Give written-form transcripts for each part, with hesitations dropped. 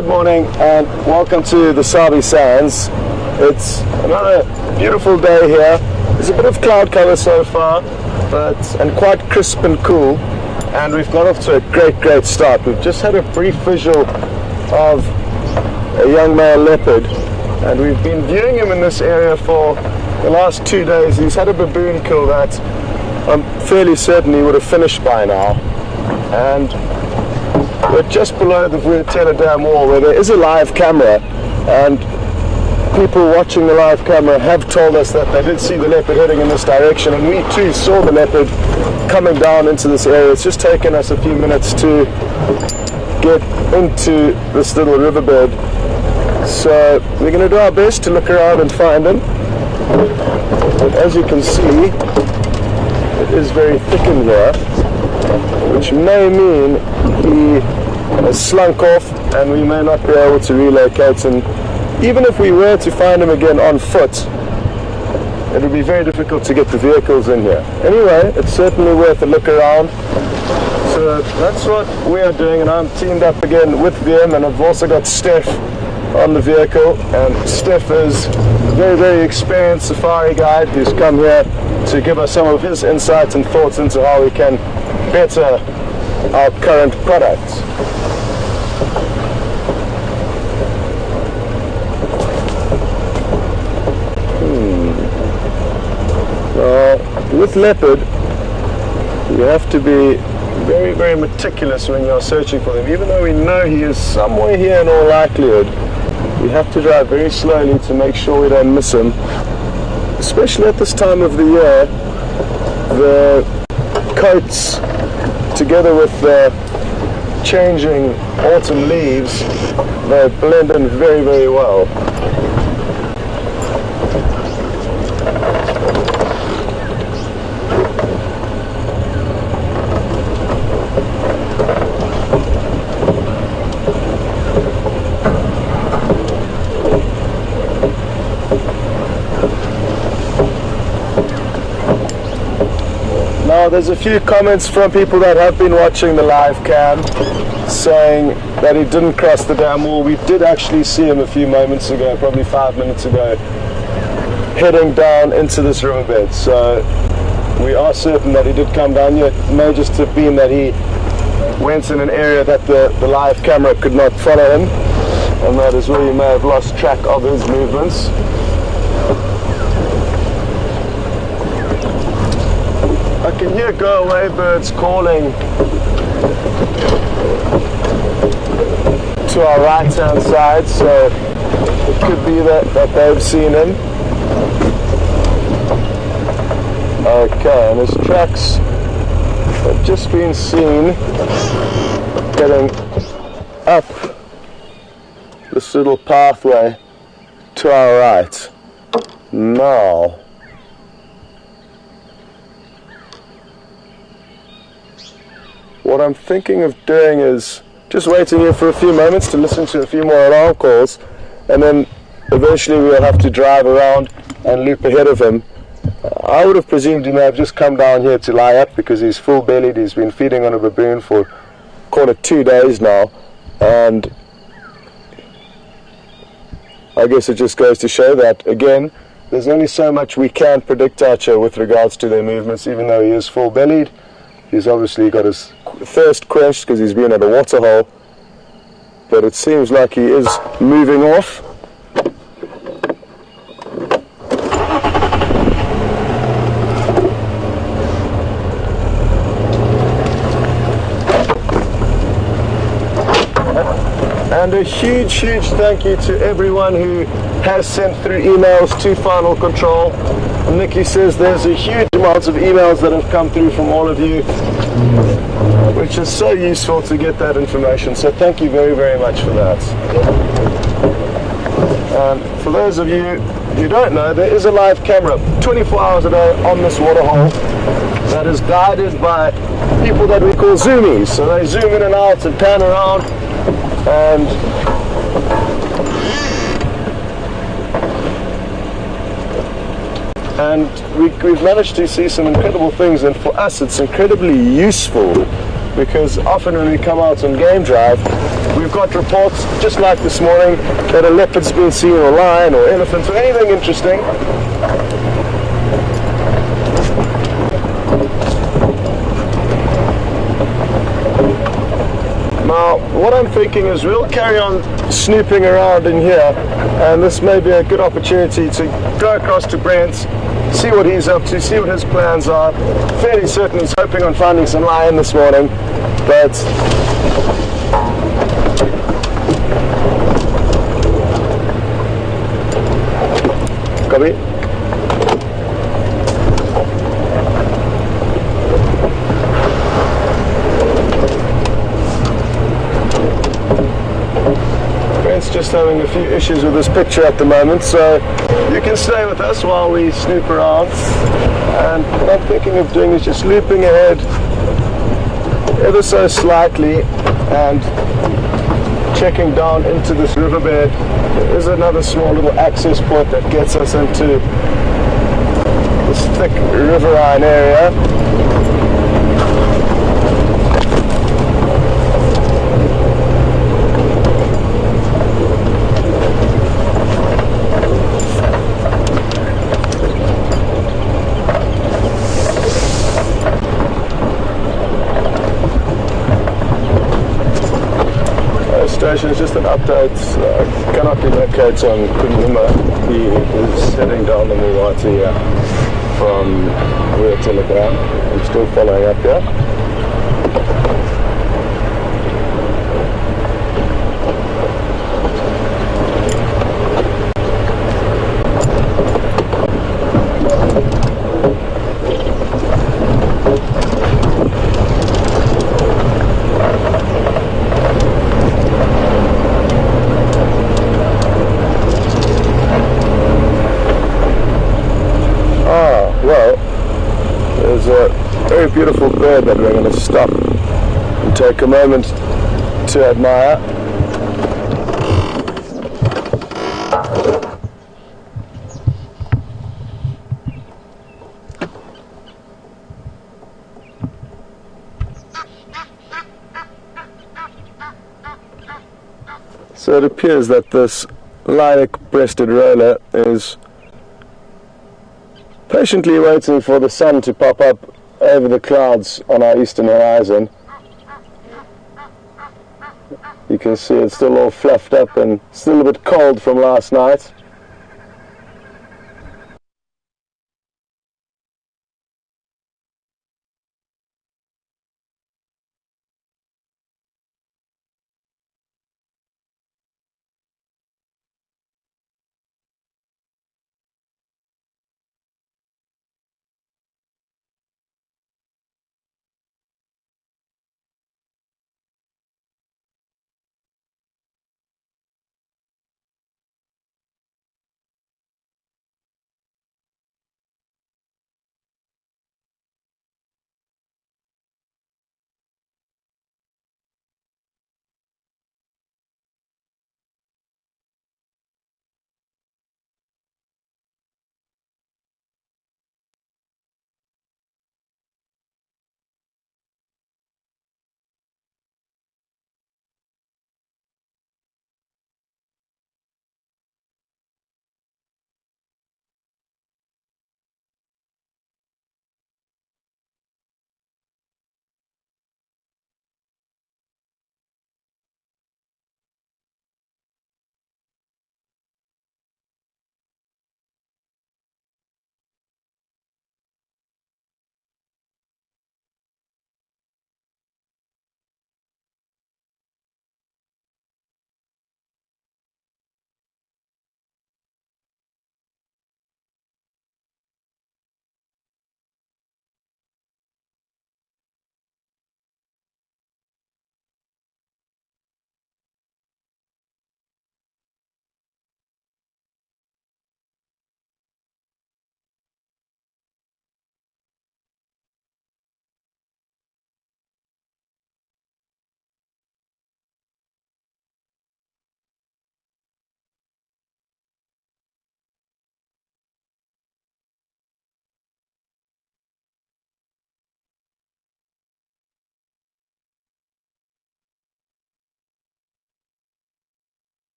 Good morning and welcome to the Sabi Sands. It's another beautiful day here. There's a bit of cloud cover so far, and quite crisp and cool. And we've got off to a great start. We've just had a brief visual of a young male leopard, and we've been viewing him in this area for the last 2 days. He's had a baboon kill that I'm fairly certain he would have finished by now. And we're just below the Vuatela Dam wall where there is a live camera, and people watching the live camera have told us that they did see the leopard heading in this direction, and we too saw the leopard coming down into this area. It's just taken us a few minutes to get into this little riverbed, so we're going to do our best to look around and find him. But as you can see, it is very thick in here, which may mean he has slunk off and we may not be able to relocate him. Even if we were to find him again on foot, it would be very difficult to get the vehicles in here. Anyway, it's certainly worth a look around. So that's what we are doing, and I'm teamed up again with VM, and I've also got Steph on the vehicle, and Steph is a very experienced safari guide who's come here to give us some of his insights and thoughts into how we can better our current products. With leopard, you have to be very meticulous when you're searching for them. Even though we know he is somewhere here in all likelihood, we have to drive very slowly to make sure we don't miss him. Especially at this time of the year, the coats, together with the changing autumn leaves, they blend in very well. Now, there's a few comments from people that have been watching the live cam saying that he didn't cross the dam wall. We did actually see him a few moments ago, probably 5 minutes ago, heading down into this riverbed. So we are certain that he did come down here. It may just have been that he went in an area that the live camera could not follow him, and that is where you may have lost track of his movements. I can hear go-away birds calling to our right-hand side, so it could be that they've seen him. Okay, and his tracks have just been seen getting up this little pathway to our right. Now, what I'm thinking of doing is just waiting here for a few moments to listen to a few more alarm calls, and then eventually we'll have to drive around and loop ahead of him. I would have presumed he may have just come down here to lie up because he's full bellied. He's been feeding on a baboon for, call it, 2 days now, and I guess it just goes to show that, again, there's only so much we can predict out here with regards to their movements. Even though he is full bellied, he's obviously got his thirst quenched because he's been at a water hole, but it seems like he is moving off. And a huge thank you to everyone who has sent through emails to Final Control. Nikki says there's a huge amount of emails that have come through from all of you, which is so useful to get that information. So thank you very much for that. For those of you who don't know, there is a live camera 24 hours a day on this waterhole that is guided by people that we call zoomies. So they zoom in and out and pan around, and we've managed to see some incredible things, and for us it's incredibly useful because often when we come out on game drive we've got reports, just like this morning, that a leopard's been seen, or lion, or elephant, or anything interesting. Now, what I'm thinking is we'll carry on snooping around in here, and this may be a good opportunity to go across to Brent, see what he's up to, see what his plans are. Fairly certain he's hoping on finding some lion this morning, but copy. Just having a few issues with this picture at the moment, so you can stay with us while we snoop around. And what I'm thinking of doing is just looping ahead ever so slightly and checking down into this riverbed. There is another small little access point that gets us into this thick riverine area. Station is just an update. Cannot be located on Kunyuma. He is heading down the Mulwati from Rio Telegram. I'm still following up here. There's a very beautiful bird that we're going to stop and take a moment to admire. So it appears that this lilac-breasted roller is patiently waiting for the sun to pop up over the clouds on our eastern horizon. You can see it's still all fluffed up and still a bit cold from last night.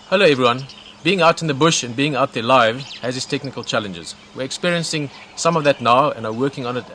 Hello everyone. Being out in the bush and being out there live has its technical challenges. We're experiencing some of that now and are working on it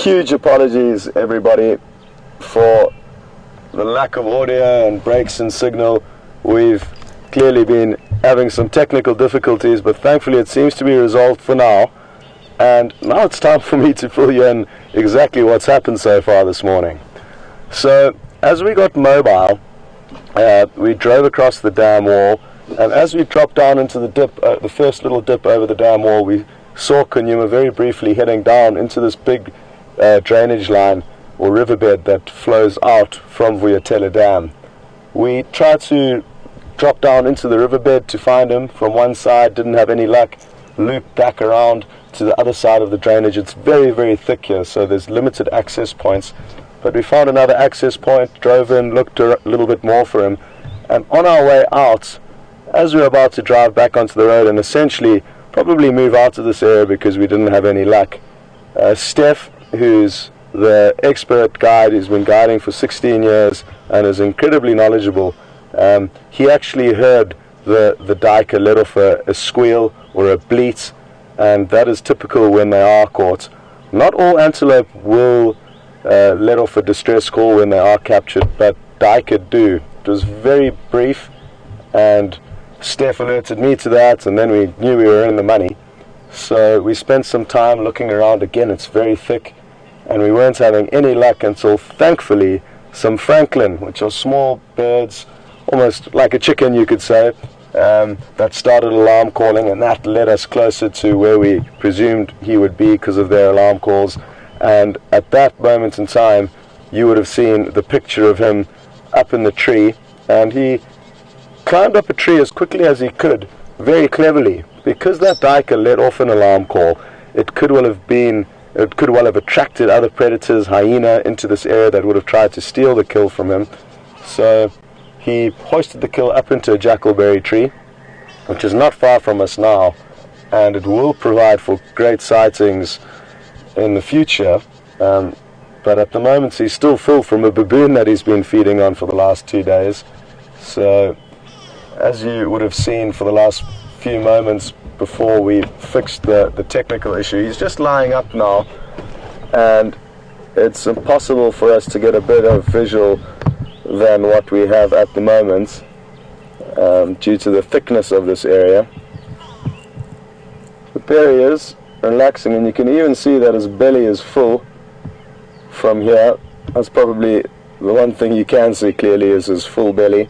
huge apologies, everybody, for the lack of audio and breaks in signal. We've clearly been having some technical difficulties, but thankfully it seems to be resolved for now. And now it's time for me to fill you in exactly what's happened so far this morning. So, as we got mobile, we drove across the dam wall, and as we dropped down into the dip, the first little dip over the dam wall, we saw Kunyuma very briefly heading down into this big drainage line or riverbed that flows out from Vuyatela Dam. We tried to drop down into the riverbed to find him from one side, didn't have any luck, looped back around to the other side of the drainage. It's very, very thick here, so there's limited access points. But we found another access point, drove in, looked a little bit more for him, and on our way out, as we were about to drive back onto the road and essentially probably move out of this area because we didn't have any luck, Steph, who's the expert guide who's been guiding for 16 years and is incredibly knowledgeable, he actually heard the duiker let off a squeal or a bleat, and that is typical when they are caught. Not all antelope will let off a distress call when they are captured, but duiker do. It was very brief, and Steph alerted me to that, and then we knew we were in the money. So we spent some time looking around again. It's very thick, and we weren't having any luck until, thankfully, some francolin, which are small birds, almost like a chicken you could say, that started alarm calling, and that led us closer to where we presumed he would be because of their alarm calls. And at that moment in time, you would have seen the picture of him up in the tree, and he climbed up a tree as quickly as he could, very cleverly. Because that duiker let off an alarm call, it could well have attracted other predators, hyena, into this area that would have tried to steal the kill from him. So he hoisted the kill up into a jackalberry tree, which is not far from us now, and it will provide for great sightings in the future. But at the moment he's still full from a baboon that he's been feeding on for the last 2 days. So, as you would have seen for the last few moments before we fixed the technical issue, he's just lying up now, and it's impossible for us to get a better visual than what we have at the moment, due to the thickness of this area. But there he is, relaxing, and you can even see that his belly is full from here. That's probably the one thing you can see clearly, is his full belly.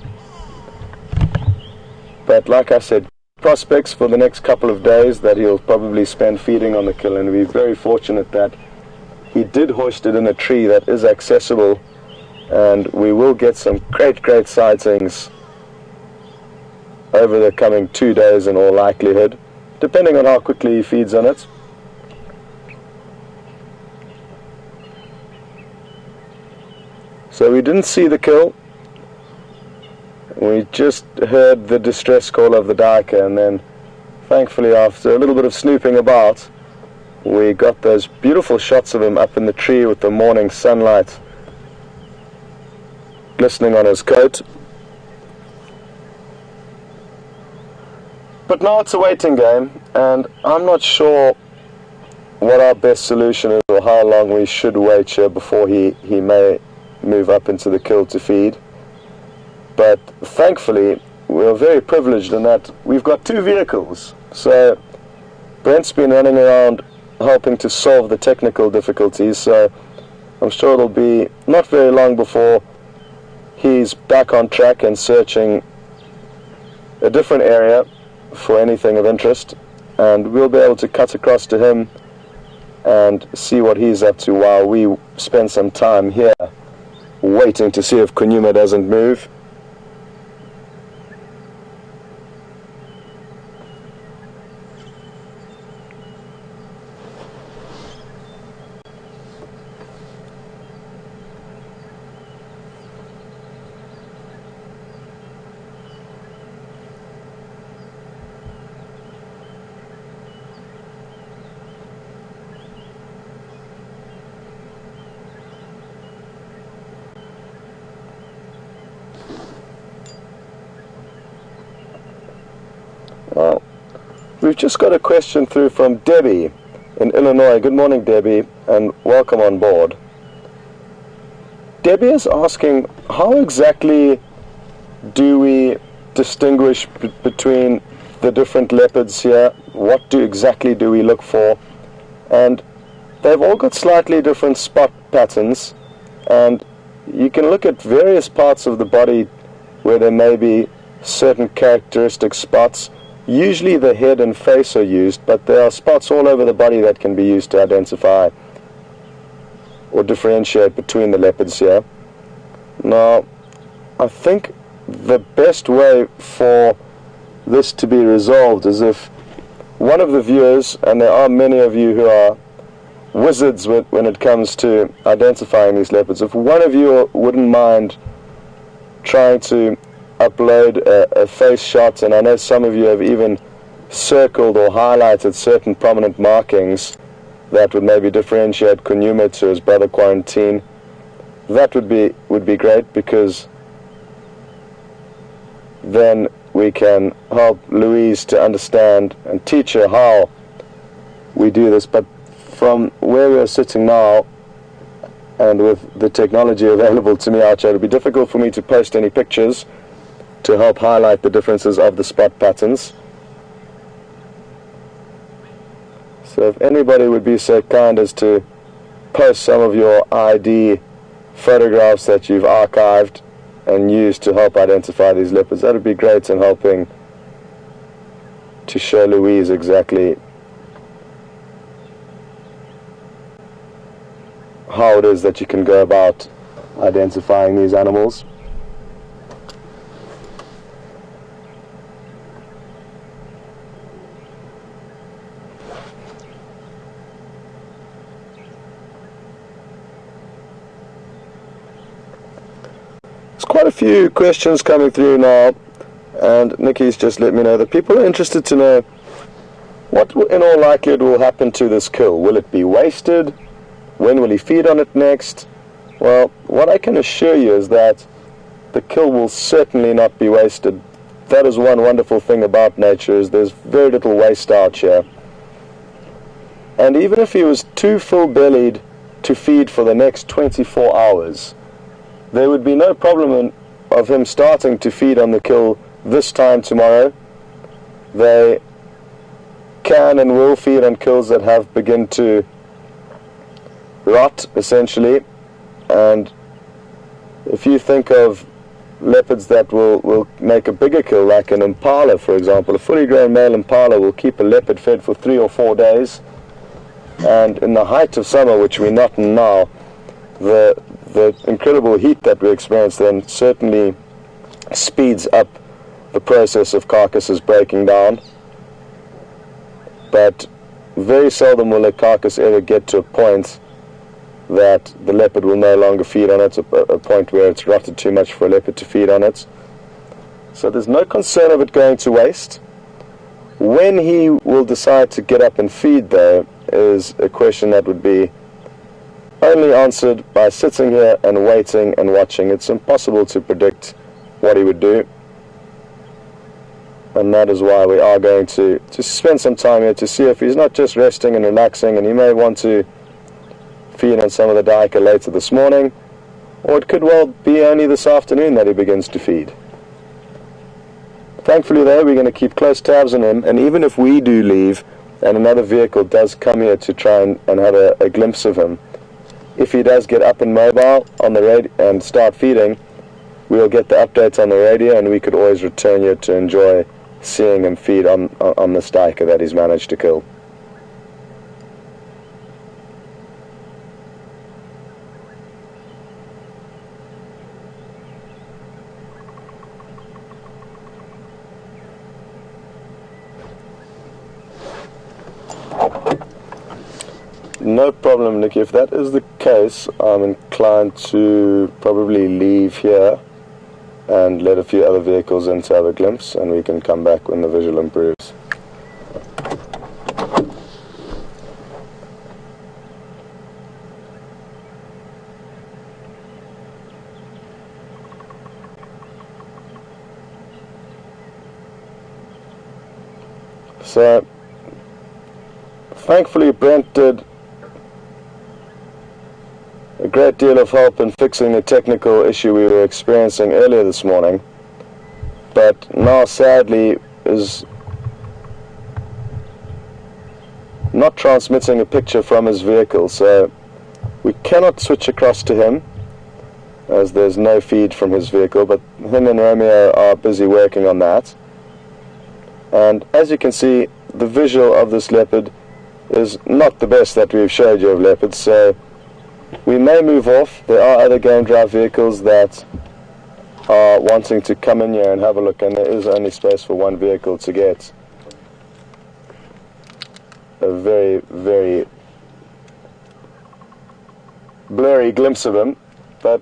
But like I said, prospects for the next couple of days that he'll probably spend feeding on the kill, and we're very fortunate that he did hoist it in a tree that is accessible, and we will get some great sightings over the coming 2 days in all likelihood, depending on how quickly he feeds on it. So we didn't see the kill. We just heard the distress call of the duiker, and then thankfully after a little bit of snooping about, we got those beautiful shots of him up in the tree with the morning sunlight glistening on his coat. But now it's a waiting game, and I'm not sure what our best solution is or how long we should wait here before he may move up into the kill to feed. But thankfully we're very privileged in that we've got 2 vehicles. So Brent's been running around helping to solve the technical difficulties, so I'm sure it'll be not very long before he's back on track and searching a different area for anything of interest, and we'll be able to cut across to him and see what he's up to while we spend some time here waiting to see if Kunyuma doesn't move. Well, we've just got a question through from Debbie, in Illinois. Good morning, Debbie, and welcome on board. Debbie is asking, how exactly do we distinguish between the different leopards here? What exactly do we look for? And they've all got slightly different spot patterns, and you can look at various parts of the body where there may be certain characteristic spots. Usually the head and face are used, but there are spots all over the body that can be used to identify or differentiate between the leopards here. Now, I think the best way for this to be resolved is if one of the viewers, and there are many of you who are wizards when it comes to identifying these leopards, if one of you wouldn't mind trying to upload a face shot, and I know some of you have even circled or highlighted certain prominent markings that would maybe differentiate Kunyuma to his brother Quarantine, that would be great, because then we can help Louise to understand and teach her how we do this. But from where we are sitting now, and with the technology available to me out here, it would be difficult for me to post any pictures to help highlight the differences of the spot patterns. So if anybody would be so kind as to post some of your ID photographs that you've archived and used to help identify these leopards, that would be great in helping to show Louise exactly how it is that you can go about identifying these animals. Quite a few questions coming through now, and Nikki's just let me know that people are interested to know what in all likelihood will happen to this kill. Will it be wasted? When will he feed on it next? Well, what I can assure you is that the kill will certainly not be wasted. That is one wonderful thing about nature, is there's very little waste out here. And even if he was too full-bellied to feed for the next 24 hours, there would be no problem of him starting to feed on the kill this time tomorrow. They can and will feed on kills that have begun to rot, essentially. And if you think of leopards that will make a bigger kill, like an impala, for example, a fully grown male impala will keep a leopard fed for 3 or 4 days. And in the height of summer, which we're not in now, the incredible heat that we experience then certainly speeds up the process of carcasses breaking down. But very seldom will a carcass ever get to a point that the leopard will no longer feed on it, a point where it's rotted too much for a leopard to feed on it. So there's no concern of it going to waste. When he will decide to get up and feed, though, is a question that would be only answered by sitting here and waiting and watching. It's impossible to predict what he would do, and that is why we are going to spend some time here to see if he's not just resting and relaxing, and he may want to feed on some of the daika later this morning, or it could well be only this afternoon that he begins to feed. Thankfully though, we're going to keep close tabs on him, and even if we do leave and another vehicle does come here to try and have a glimpse of him, if he does get up and mobile on the radio and start feeding, we'll get the updates on the radio, and we could always return here to enjoy seeing him feed on the daika that he's managed to kill. No problem, Nicky. If that is the case, I'm inclined to probably leave here and let a few other vehicles in to have a glimpse, and we can come back when the visual improves. So Thankfully, Brent did a great deal of help in fixing the technical issue we were experiencing earlier this morning, but now sadly is not transmitting a picture from his vehicle, so we cannot switch across to him as there's no feed from his vehicle, but him and Romeo are busy working on that. And as you can see, the visual of this leopard is not the best that we've showed you of leopards, so we may move off. There are other game drive vehicles that are wanting to come in here and have a look, and there is only space for one vehicle to get a very, very blurry glimpse of him. But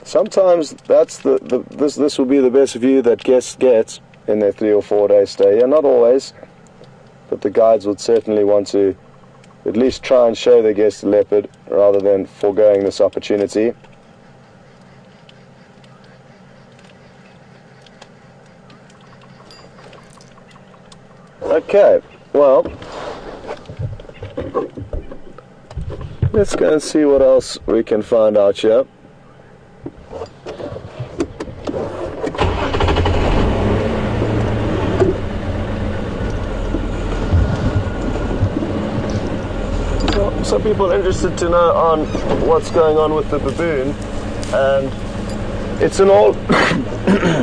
sometimes that's this will be the best view that guests get in their 3 or 4 day stay here. Not always, but the guides would certainly want to at least try and show their guests the leopard rather than foregoing this opportunity. Okay, well, let's go and see what else we can find out here. Some people are interested to know on what's going on with the baboon, and it's in all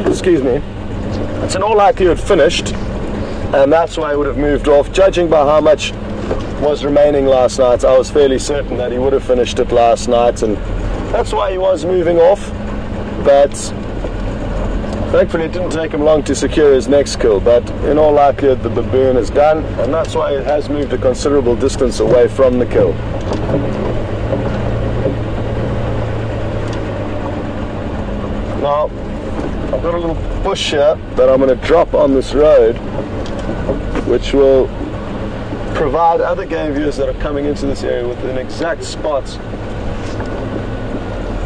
excuse me, it's in all likelihood finished, and that's why I would have moved off. Judging by how much was remaining last night, I was fairly certain that he would have finished it last night, and that's why he was moving off. But thankfully it didn't take him long to secure his next kill, but in all likelihood the baboon is done, and that's why it has moved a considerable distance away from the kill. Now, I've got a little bush here that I'm going to drop on this road, which will provide other game viewers that are coming into this area with an exact spot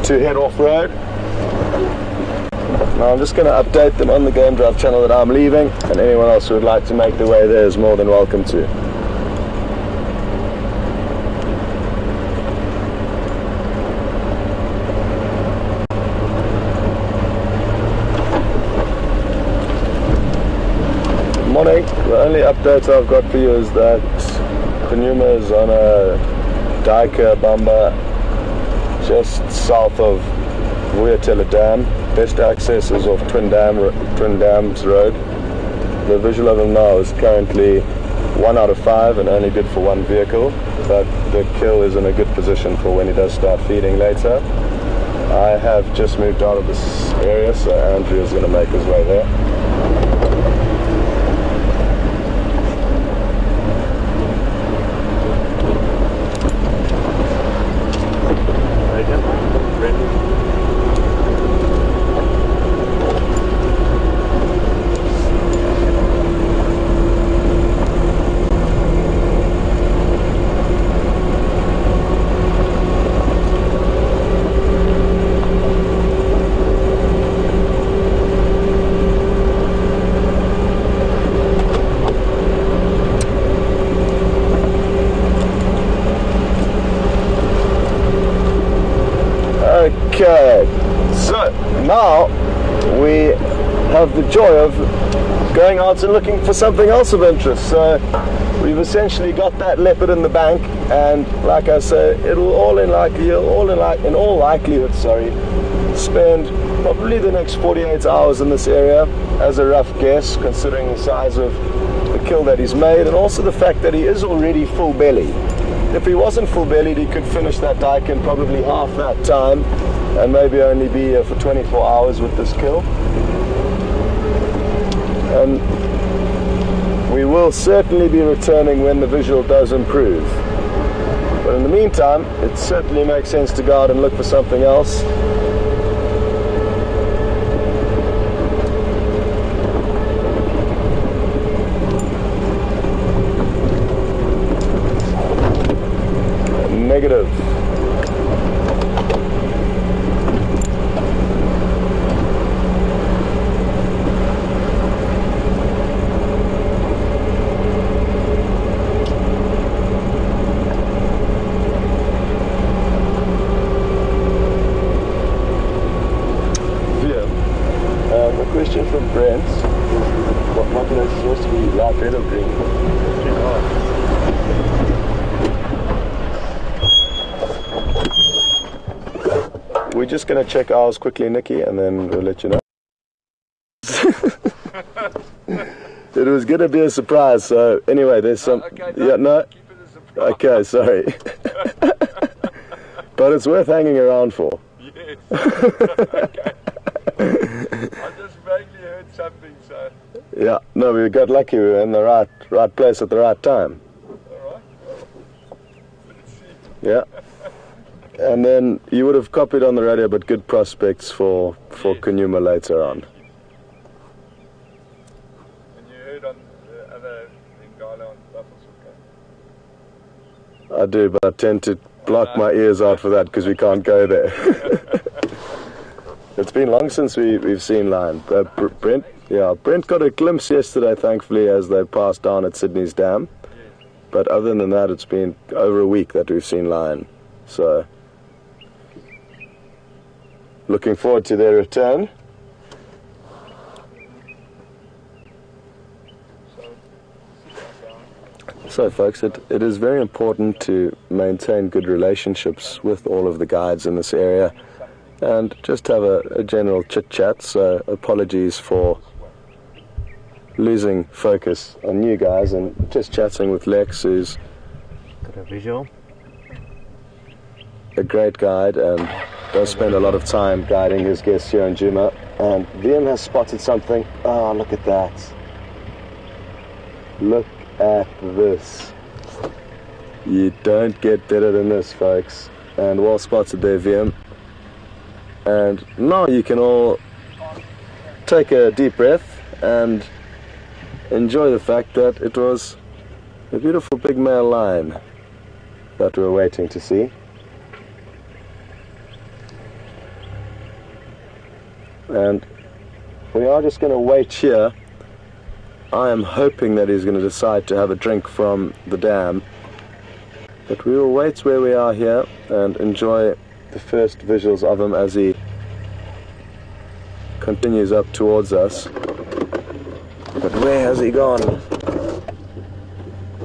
to head off-road. Now I'm just going to update them on the Game Drive channel that I'm leaving, and anyone else who would like to make their way there is more than welcome to. Morning. The only update I've got for you is that Kunyuma is on a Daika Bamba just south of Vuyatela Dam. Best access is off Twin Dams Road. The visual of him now is currently 1 out of 5 and only good for one vehicle, but the kill is in a good position for when he does start feeding later. I have just moved out of this area, so Andrew is going to make his way there. Okay, so now we have the joy of going out and looking for something else of interest. So we've essentially got that leopard in the bank, and like I say, it'll in all likelihood, spend probably the next 48 hours in this area as a rough guess, considering the size of the kill that he's made, and also the fact that he is already full belly. If he wasn't full bellied, he could finish that dike in probably half that time, and maybe only be here for 24 hours with this kill. And we will certainly be returning when the visual does improve. But in the meantime, it certainly makes sense to go out and look for something else. Negative. just going to check ours quickly, Nikki, and then we'll let you know. It was going to be a surprise, so anyway, there's some... Okay, yeah, no? Keep it a surprise. Okay, sorry. But it's worth hanging around for. Yes. Okay. I just vaguely heard something, so... Yeah, no, we got lucky. We were in the right place at the right time. Alright. Let's see. Yeah. And then you would have copied on the radio, but good prospects for Kunyuma later on. And you heard on the other Bengala on Buffelshoek. I do, but I tend to block my ears out for that because we can't go there. It's been long since we've seen lion. Brent got a glimpse yesterday, thankfully, as they passed down at Sydney's Dam. Yes. But other than that, it's been over a week that we've seen lion. So, looking forward to their return. So folks, it is very important to maintain good relationships with all of the guides in this area and just have a general chit-chat. So apologies for losing focus on you guys and just chatting with Lex, who's Got a visual. a great guide and does spend a lot of time guiding his guests here in Nkuhuma. And Liam has spotted something. Oh, look at that. Look at this. You don't get better than this, folks. And well spotted there, VM. And now you can all take a deep breath and enjoy the fact that it was a beautiful big male lion that we were waiting to see. And we are just going to wait here. I am hoping that he's going to decide to have a drink from the dam. But we will wait where we are here and enjoy the first visuals of him as he continues up towards us. But where has he gone?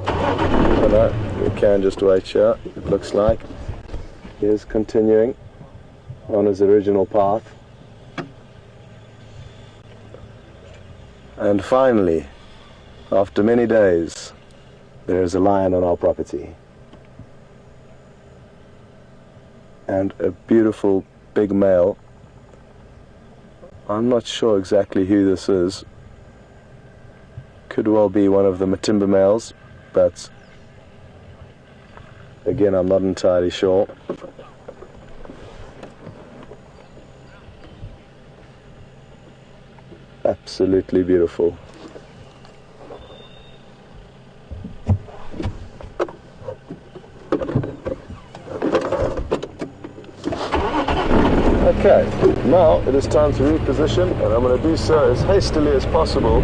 Oh no, we can just wait here. It looks like he is continuing on his original path. And finally, after many days, there is a lion on our property. And a beautiful big male. I'm not sure exactly who this is. Could well be one of the Matimba males, but again, I'm not entirely sure. Absolutely beautiful. Okay, now it is time to reposition, and I'm going to do so as hastily as possible.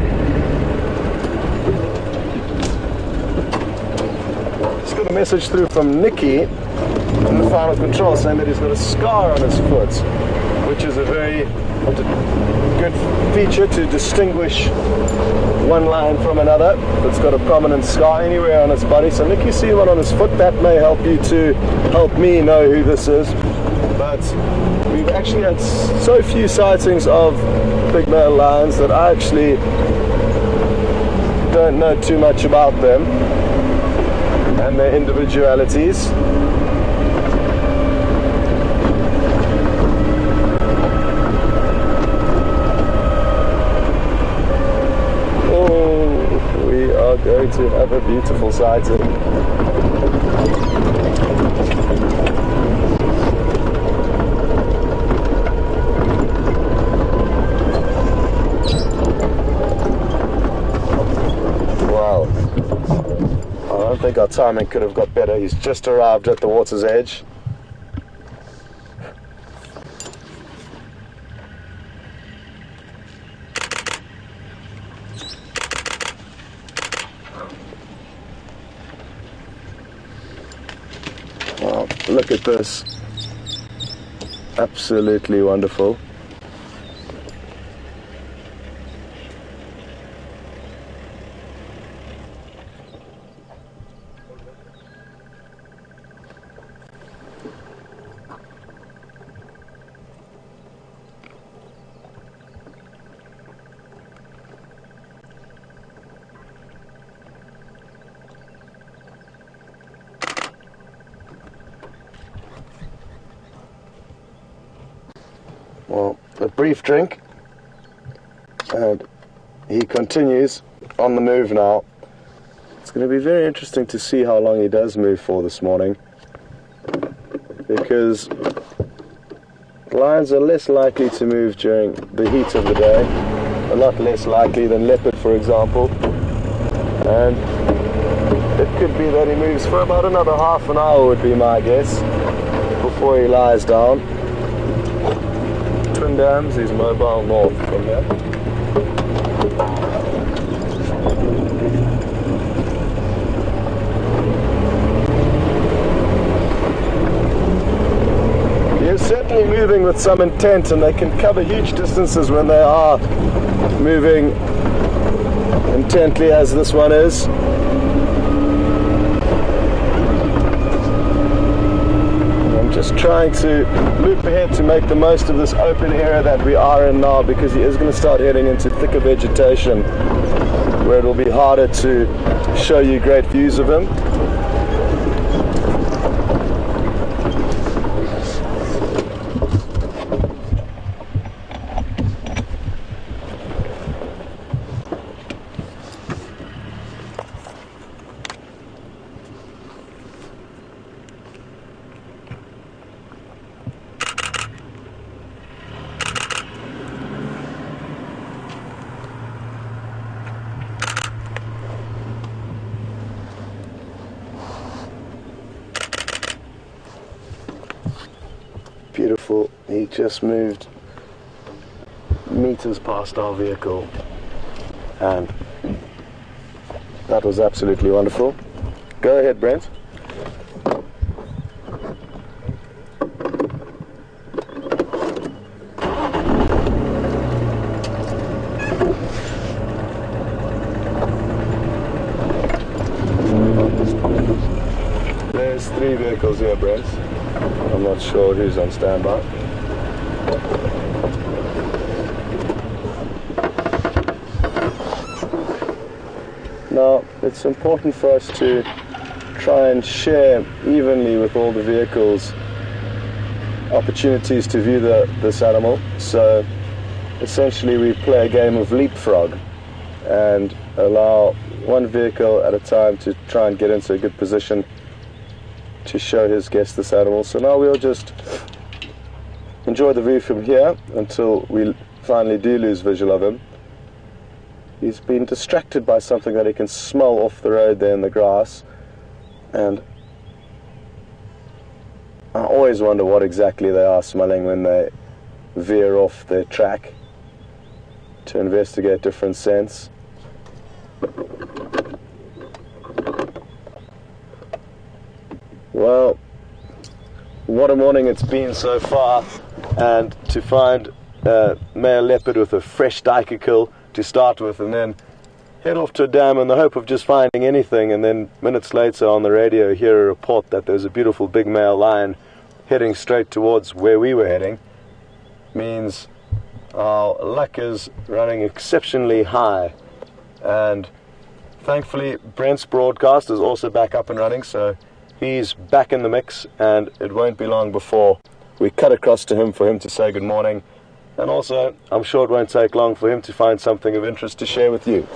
Just got a message through from Nicky in the final control saying that he's got a scar on his foot, which is a very good feature to distinguish one lion from another. It's got a prominent scar anywhere on its body. So Nick, you see one on his foot, that may help you to help me know who this is. But we've actually had so few sightings of big male lions that I actually don't know too much about them and their individualities. Going to have a beautiful sighting. Wow. I don't think our timing could have got better. He's just arrived at the water's edge. Wow, look at this. Absolutely wonderful. brief drink, and he continues on the move now. It's going to be very interesting to see how long he does move for this morning, because lions are less likely to move during the heat of the day, a lot less likely than leopard, for example, and it could be that he moves for about another half an hour would be my guess before he lies down. Twin Dams is mobile north from here. He's certainly moving with some intent, and they can cover huge distances when they are moving intently, as this one is. Just trying to loop ahead to make the most of this open area that we are in now, because he is going to start heading into thicker vegetation where it will be harder to show you great views of him. Beautiful. He just moved meters past our vehicle, and that was absolutely wonderful. Go ahead, Brent. There's 3 vehicles here, Brent. I'm not sure who's on standby. Now, it's important for us to try and share evenly with all the vehicles opportunities to view this animal. So essentially we play a game of leapfrog and allow one vehicle at a time to try and get into a good position to show his guest this animal. So now we'll just enjoy the view from here until we finally do lose visual of him. He's been distracted by something that he can smell off the road there in the grass, and I always wonder what exactly they are smelling when they veer off their track to investigate different scents. Well, what a morning it's been so far, and to find a male leopard with a fresh duiker kill to start with, and then head off to a dam in the hope of just finding anything, and then minutes later on the radio hear a report that there's a beautiful big male lion heading straight towards where we were heading, means our luck is running exceptionally high. And thankfully Brent's broadcast is also back up and running, so he's back in the mix, and it won't be long before we cut across to him for him to say good morning. And also, I'm sure it won't take long for him to find something of interest to share with you.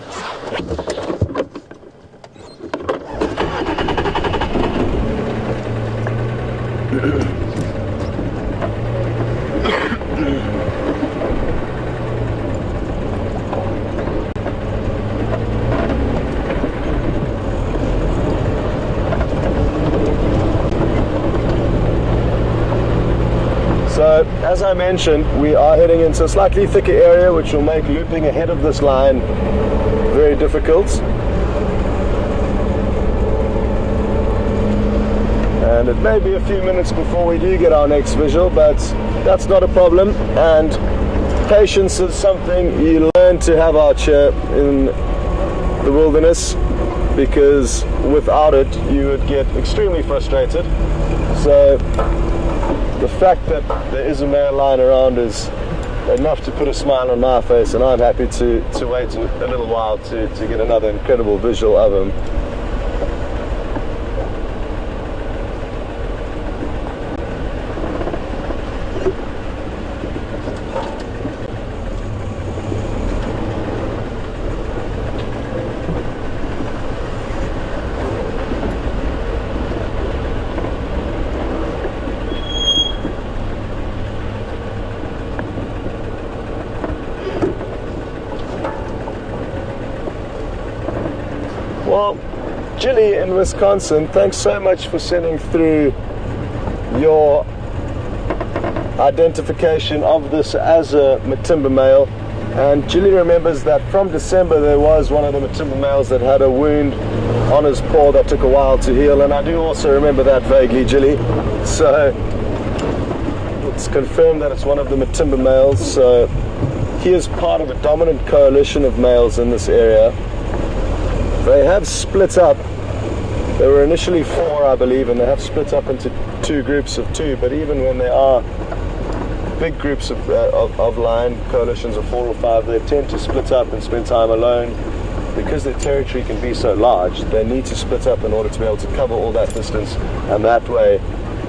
So, as I mentioned, we are heading into a slightly thicker area, which will make looping ahead of this line very difficult. And it may be a few minutes before we do get our next visual, but that's not a problem. And patience is something you learn to have out here in the wilderness, because without it you would get extremely frustrated. So the fact that there is a male lion around is enough to put a smile on my face, and I'm happy to wait a little while to get another incredible visual of him. Jilly in Wisconsin, thanks so much for sending through your identification of this as a Matimba male. And Jilly remembers that from December there was one of the Matimba males that had a wound on his paw that took a while to heal, and I do also remember that vaguely, Jilly. So it's confirmed that it's one of the Matimba males. So he is part of a dominant coalition of males in this area. They have split up. There were initially 4, I believe, and they have split up into 2 groups of 2. But even when there are big groups of lion coalitions of 4 or 5, they tend to split up and spend time alone. Because their territory can be so large, they need to split up in order to be able to cover all that distance, and that way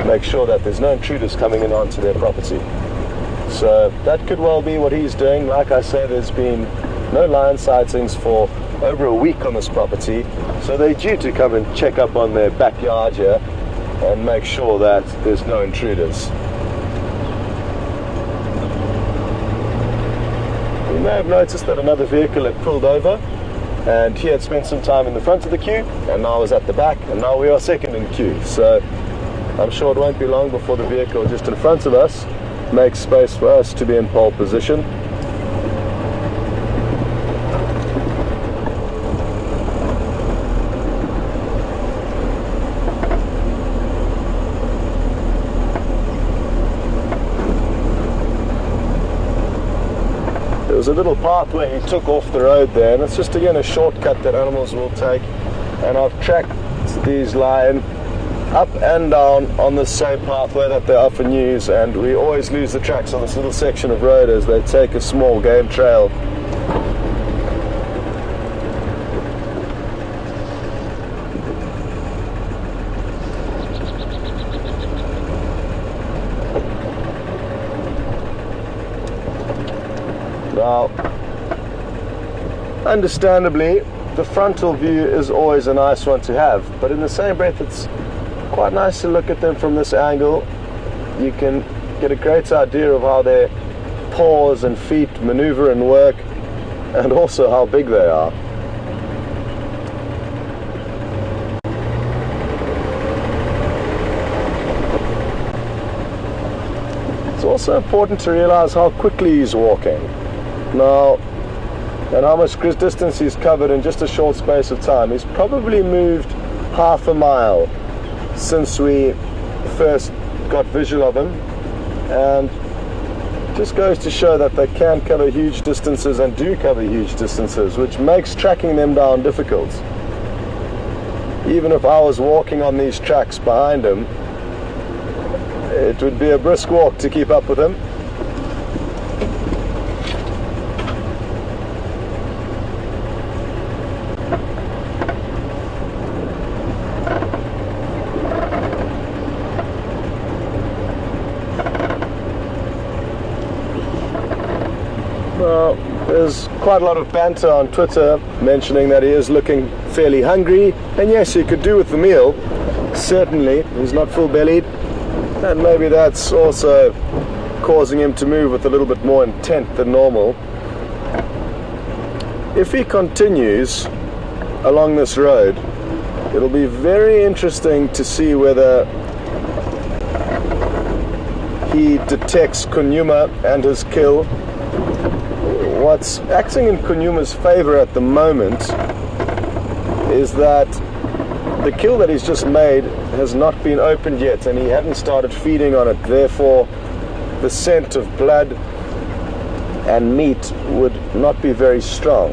make sure that there's no intruders coming in onto their property. So that could well be what he's doing. Like I say, there's been no lion sightings for over a week on this property, so they're due to come and check up on their backyard here and make sure that there's no intruders. You may have noticed that another vehicle had pulled over, and he had spent some time in the front of the queue, and now is at the back, and now we are second in queue. So I'm sure it won't be long before the vehicle just in front of us makes space for us to be in pole position. There was a little pathway he took off the road there, and it's just again a shortcut that animals will take, and I've tracked these lion up and down on the same pathway that they often use, and we always lose the tracks on this little section of road as they take a small game trail. Now, understandably, the frontal view is always a nice one to have, but in the same breath it's quite nice to look at them from this angle. You can get a great idea of how their paws and feet maneuver and work, and also how big they are. It's also important to realize how quickly he's walking now, and how much distance he's covered in just a short space of time. He's probably moved half a mile since we first got visual of him, and just goes to show that they can cover huge distances and do cover huge distances, which makes tracking them down difficult. Even if I was walking on these tracks behind him, it would be a brisk walk to keep up with him. There's quite a lot of banter on Twitter mentioning that he is looking fairly hungry, and yes, he could do with the meal. Certainly, he's not full-bellied, and maybe that's also causing him to move with a little bit more intent than normal. If he continues along this road, it'll be very interesting to see whether he detects Kunyuma and his kill. What's acting in Kunyuma's favor at the moment is that the kill that he's just made has not been opened yet, and he hadn't started feeding on it. Therefore, the scent of blood and meat would not be very strong.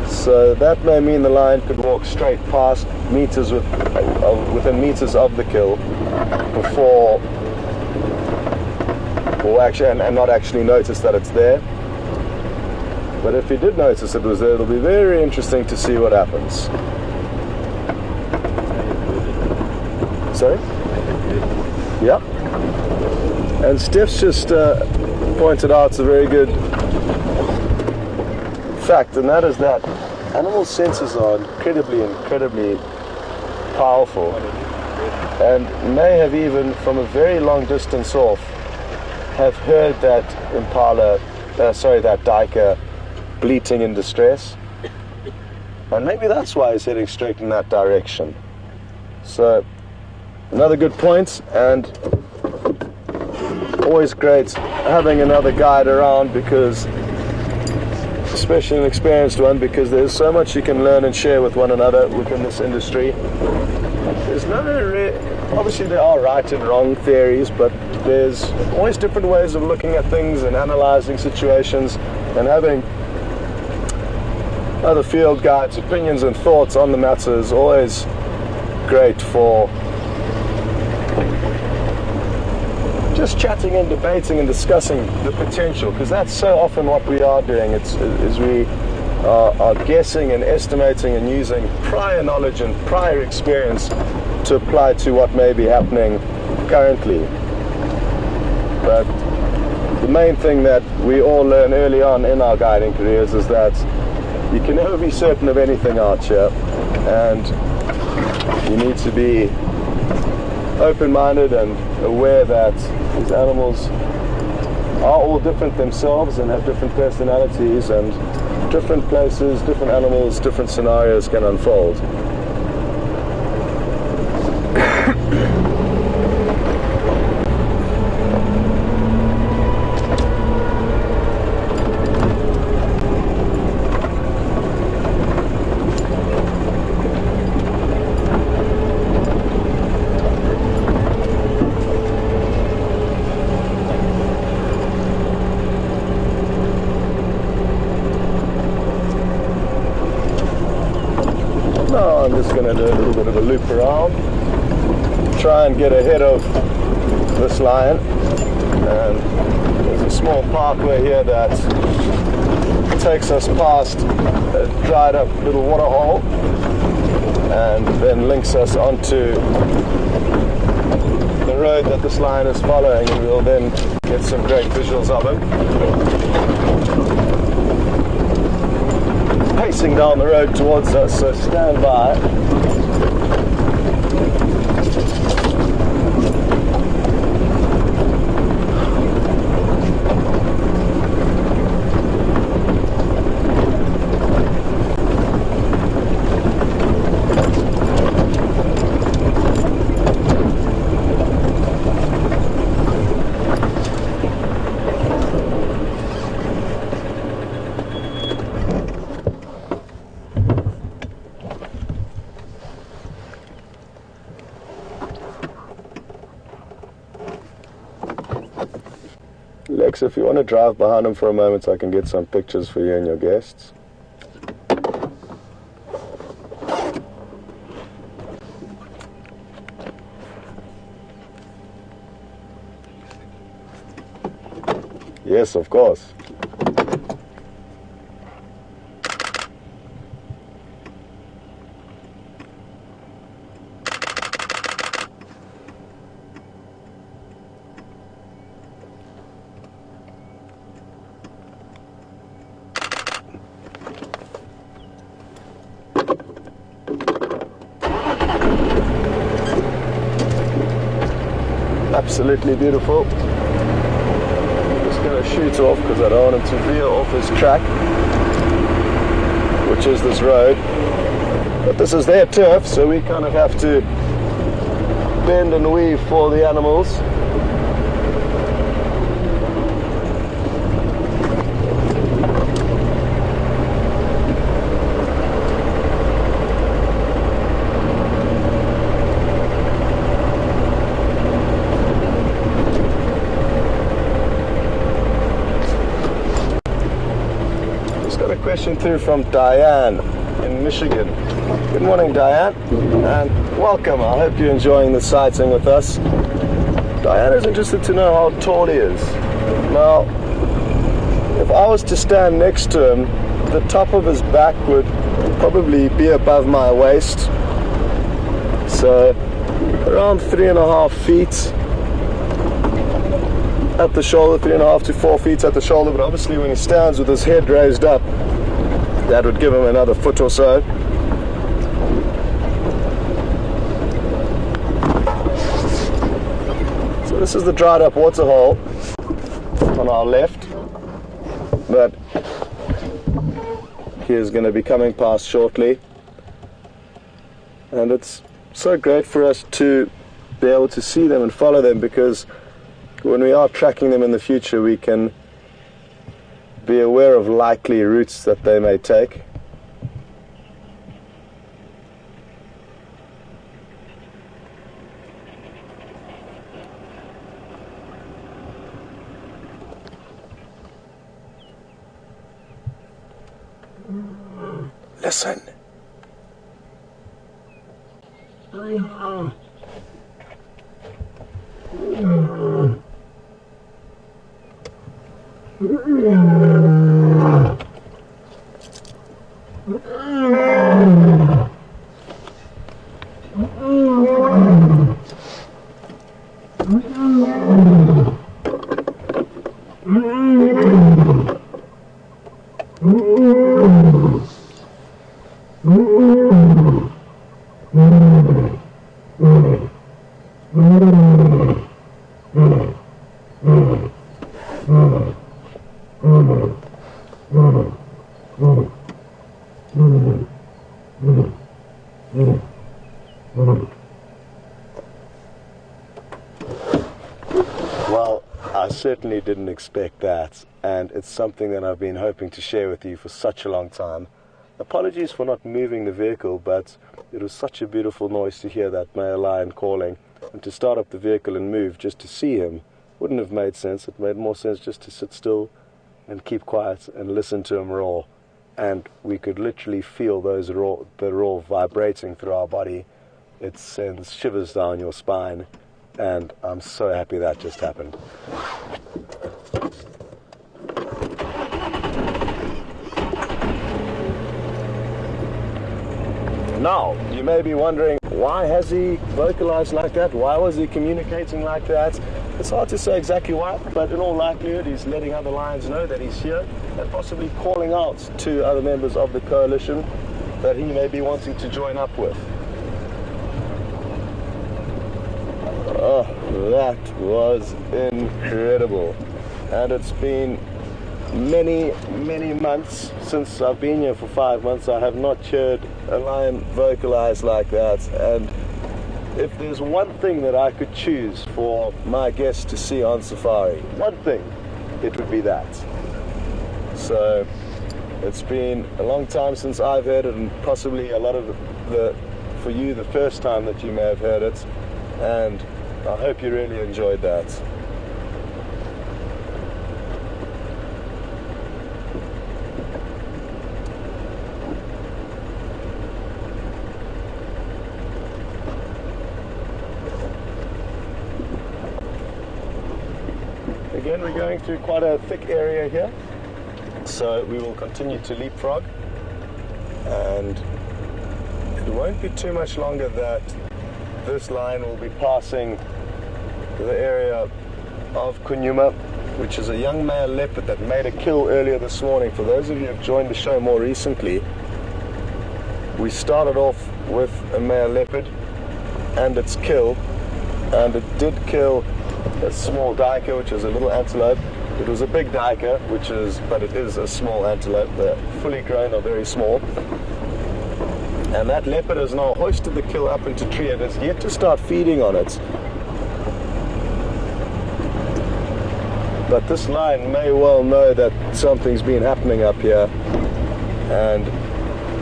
So that may mean the lion could walk straight past meters within meters of the kill before, or actually, and not actually notice that it's there. But if he did notice it was there, it'll be very interesting to see what happens. Sorry? Yeah. And Steph's just pointed out a very good fact, and that is that animal senses are incredibly powerful, and may have even from a very long distance off have heard that that duiker bleating in distress. And maybe that's why he's heading straight in that direction. So, another good point, and always great having another guide around, because, especially an experienced one, because there's so much you can learn and share with one another within this industry. There's obviously there are right and wrong theories, but there's always different ways of looking at things and analyzing situations, and having other field guides' opinions and thoughts on the matter is always great for just chatting and debating and discussing the potential, because that's so often what we are doing. Is we are guessing and estimating and using prior knowledge and prior experience to apply to what may be happening currently. But the main thing that we all learn early on in our guiding careers is that you can never be certain of anything out here, and you need to be open-minded and aware that these animals are all different themselves and have different personalities, and different places, different animals, different scenarios can unfold. Now I'm just going to do a little bit of a loop around, try and get ahead of this lion. And there's a small parkway here that takes us past a dried up little water hole and then links us onto the road that this lion is following, and we'll then get some great visuals of him pacing down the road towards us, so stand by. Lex, if you want to drive behind him for a moment, I can get some pictures for you and your guests. Yes, of course. Absolutely beautiful. I'm just going to shoot off because I don't want him to veer off his track, which is this road. But this is their turf, so we kind of have to bend and weave for the animals. Question through from Diane in Michigan. Good morning, Diane, and welcome. I hope you're enjoying the sighting with us. Diane is interested to know how tall he is. Now, if I was to stand next to him, the top of his back would probably be above my waist, so around 3.5 feet at the shoulder, 3.5 to 4 feet at the shoulder. But obviously when he stands with his head raised up, that would give him another foot or so. So this is the dried up water hole on our left, but he is going to be coming past shortly. And it's so great for us to be able to see them and follow them, because when we are tracking them in the future, we can be aware of likely routes that they may take. Listen. Well, I certainly didn't expect that, and it's something that I've been hoping to share with you for such a long time. Apologies for not moving the vehicle, but it was such a beautiful noise to hear that male lion calling, and to start up the vehicle and move just to see him wouldn't have made sense. It made more sense just to sit still and keep quiet and listen to him roar. And we could literally feel the roar vibrating through our body. It sends shivers down your spine, and I'm so happy that just happened. Now, you may be wondering, why has he vocalized like that? Why was he communicating like that? It's hard to say exactly why, but in all likelihood, he's letting other lions know that he's here, and possibly calling out to other members of the coalition that he may be wanting to join up with. Oh, that was incredible. And it's been many months since I've been here. For 5 months I have not heard a lion vocalize like that, and if there's one thing that I could choose for my guests to see on safari, one thing, it would be that. So it's been a long time since I've heard it, and possibly a lot of for you the first time that you may have heard it, and I hope you really enjoyed that. Again, we're going through quite a thick area here, so we will continue to leapfrog, and it won't be too much longer that this lion will be passing the area of Kunyuma, which is a young male leopard that made a kill earlier this morning. For those of you who have joined the show more recently, we started off with a male leopard and its kill, and it did kill a small duiker, which is a little antelope. It was a big duiker, but it is a small antelope. They're fully grown or very small. And that leopard has now hoisted the kill up into tree and has yet to start feeding on it. But this lion may well know that something's been happening up here, and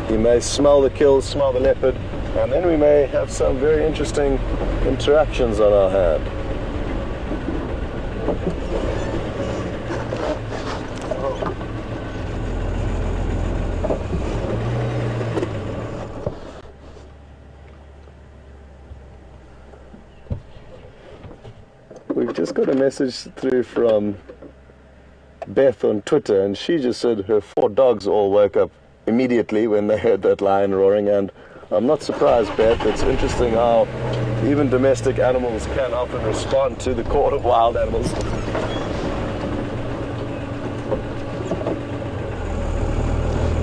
he may smell the kill, smell the leopard, and then we may have some very interesting interactions on our hand. We've just got a message through from Beth on Twitter, and she just said her 4 dogs all woke up immediately when they heard that lion roaring, and I'm not surprised, Beth. It's interesting how even domestic animals can often respond to the call of wild animals.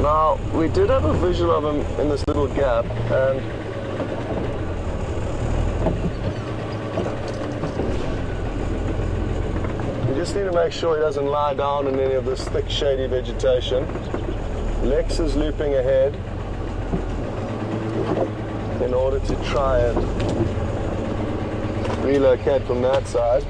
Now, we did have a visual of him in this little gap, and we just need to make sure he doesn't lie down in any of this thick, shady vegetation. Lex is looping ahead in order to try and relocate from that side.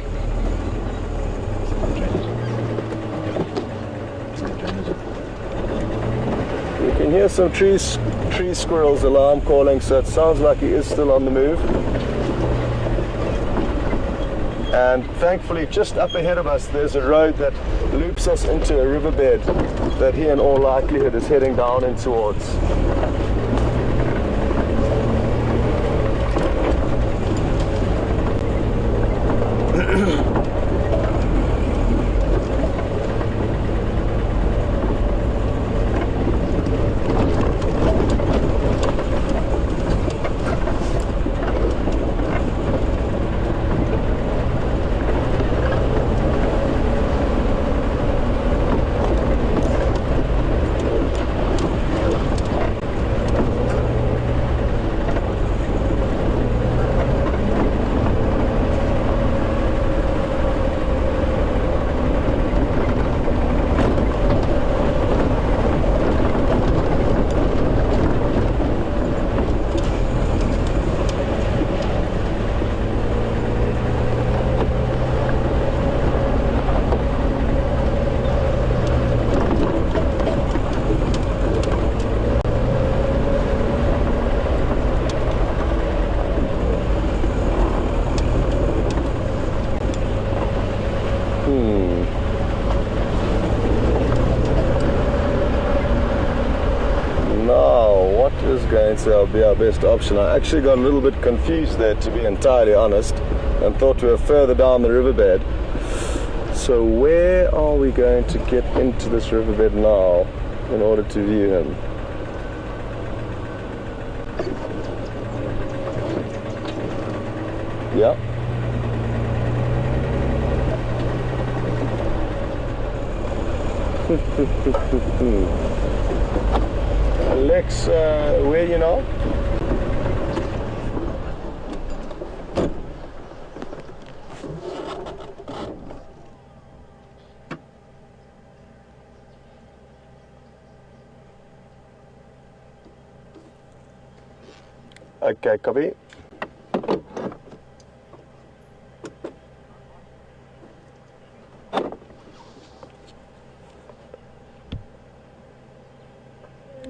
You can hear some tree squirrels alarm calling, so it sounds like he is still on the move. And thankfully, just up ahead of us, there's a road that loops us into a riverbed that he in all likelihood is heading down in towards. Will be our best option. I actually got a little bit confused there, to be entirely honest, and thought we were further down the riverbed. So where are we going to get into this riverbed now in order to view him? Yeah. Lex, where you now? Okay, copy.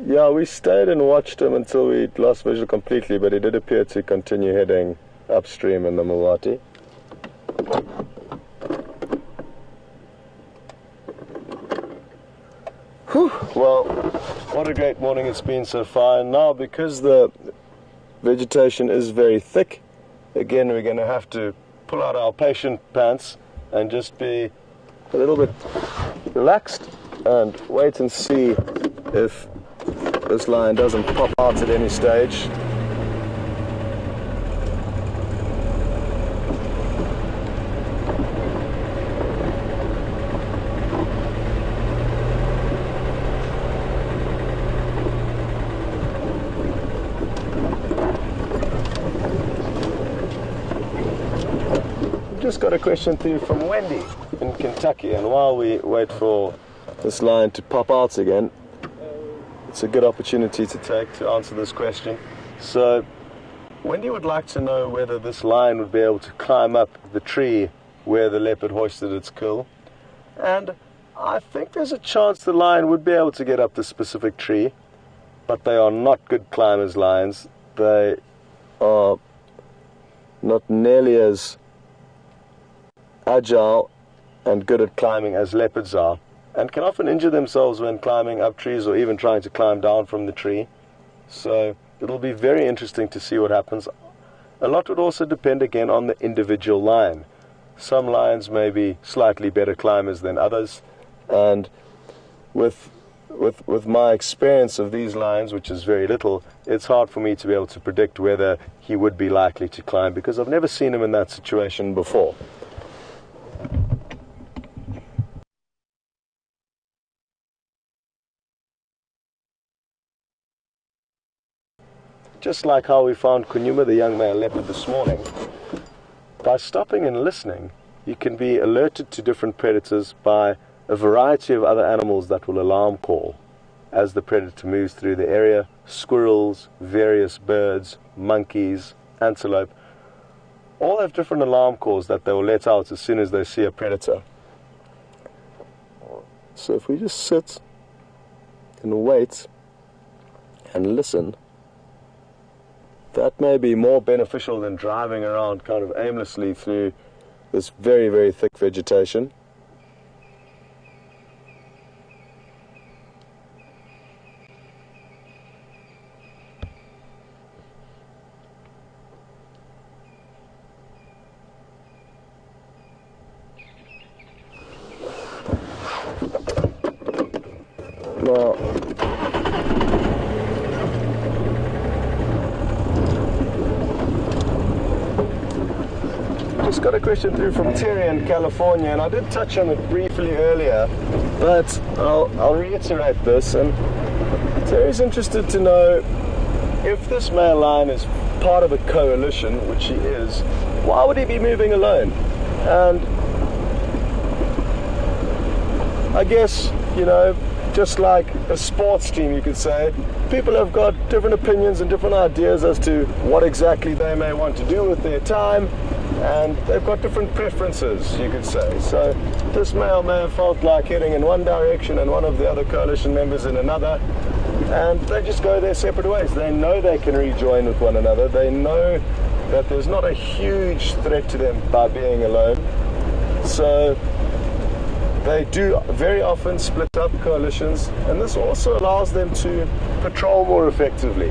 Yeah, we stayed and watched him until we lost visual completely, but he did appear to continue heading upstream in the Mawati. Whew. Well, what a great morning it's been so far. And now, because the vegetation is very thick, again, we're going to have to pull out our patient pants and just be a little bit relaxed and wait and see if this lion doesn't pop out at any stage. Just got a question through from Wendy in Kentucky, and while we wait for this lion to pop out again, it's a good opportunity to take to answer this question. So Wendy would like to know whether this lion would be able to climb up the tree where the leopard hoisted its kill, and I think there's a chance the lion would be able to get up this specific tree, but they are not good climbers, lions. They are not nearly as agile and good at climbing as leopards are, and can often injure themselves when climbing up trees or even trying to climb down from the tree. So it'll be very interesting to see what happens. A lot would also depend again on the individual lion. Some lions may be slightly better climbers than others, and with my experience of these lions, which is very little, it's hard for me to be able to predict whether he would be likely to climb, because I've never seen him in that situation before. Just like how we found Kunyuma, the young male leopard, this morning, by stopping and listening, you can be alerted to different predators by a variety of other animals that will alarm call. as the predator moves through the area. Squirrels, various birds, monkeys, antelope, all have different alarm calls that they will let out as soon as they see a predator. So if we just sit and wait and listen, that may be more beneficial than driving around kind of aimlessly through this very, very thick vegetation. Now, just got a question through from Terry in California, and I did touch on it briefly earlier, but I'll reiterate this. And Terry's interested to know if this male lion is part of a coalition, which he is, why would he be moving alone? And I guess, you know, just like a sports team, you could say, people have got different opinions and different ideas as to what exactly they may want to do with their time, and they've got different preferences, you could say. So this male may have felt like heading in one direction and one of the other coalition members in another, and they just go their separate ways. They know they can rejoin with one another. They know that there's not a huge threat to them by being alone. So they do very often split up coalitions, and this also allows them to patrol more effectively.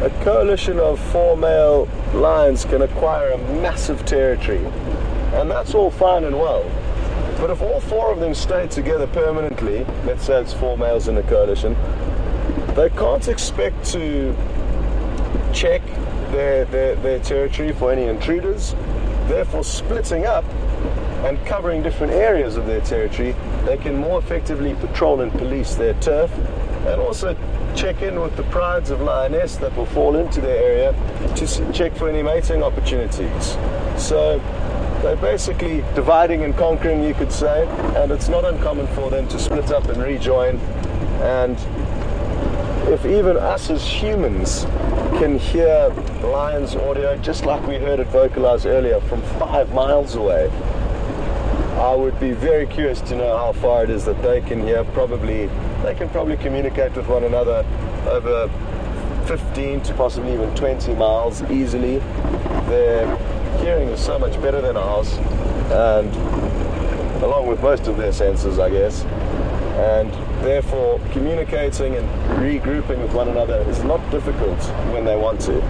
A coalition of 4 male lions can acquire a massive territory, and that's all fine and well. But if all 4 of them stay together permanently, let's say it's 4 males in a coalition, they can't expect to check their territory for any intruders. Therefore, splitting up and covering different areas of their territory, they can more effectively patrol and police their turf, and also check in with the prides of lioness that will fall into their area to check for any mating opportunities. So they're basically dividing and conquering, you could say, and it's not uncommon for them to split up and rejoin. And if even us as humans can hear lions' audio, just like we heard it vocalized earlier, from 5 miles away, I would be very curious to know how far it is that they can hear. They can probably communicate with one another over 15 to possibly even 20 miles easily. Their hearing is so much better than ours, and along with most of their senses, I guess. And therefore, communicating and regrouping with one another is not difficult when they want to.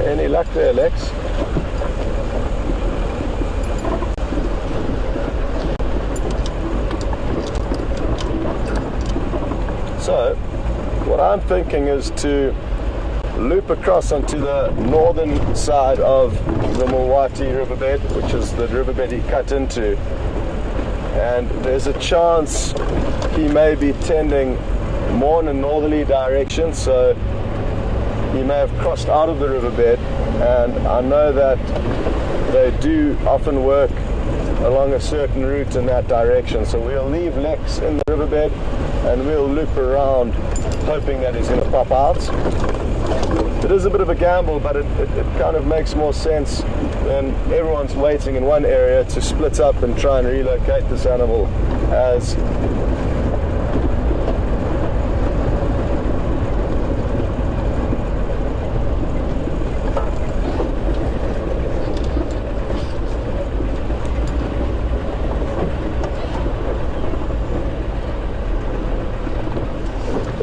Any luck there, Lex? So, what I'm thinking is to loop across onto the northern side of the Mulwati riverbed, which is the riverbed he cut into, and there's a chance he may be tending more in a northerly direction, so he may have crossed out of the riverbed. And I know that they do often work along a certain route in that direction, so we'll leave Lex in the riverbed and we'll loop around, hoping that he's going to pop out. It is a bit of a gamble, but it kind of makes more sense when everyone's waiting in one area to split up and try and relocate this animal, as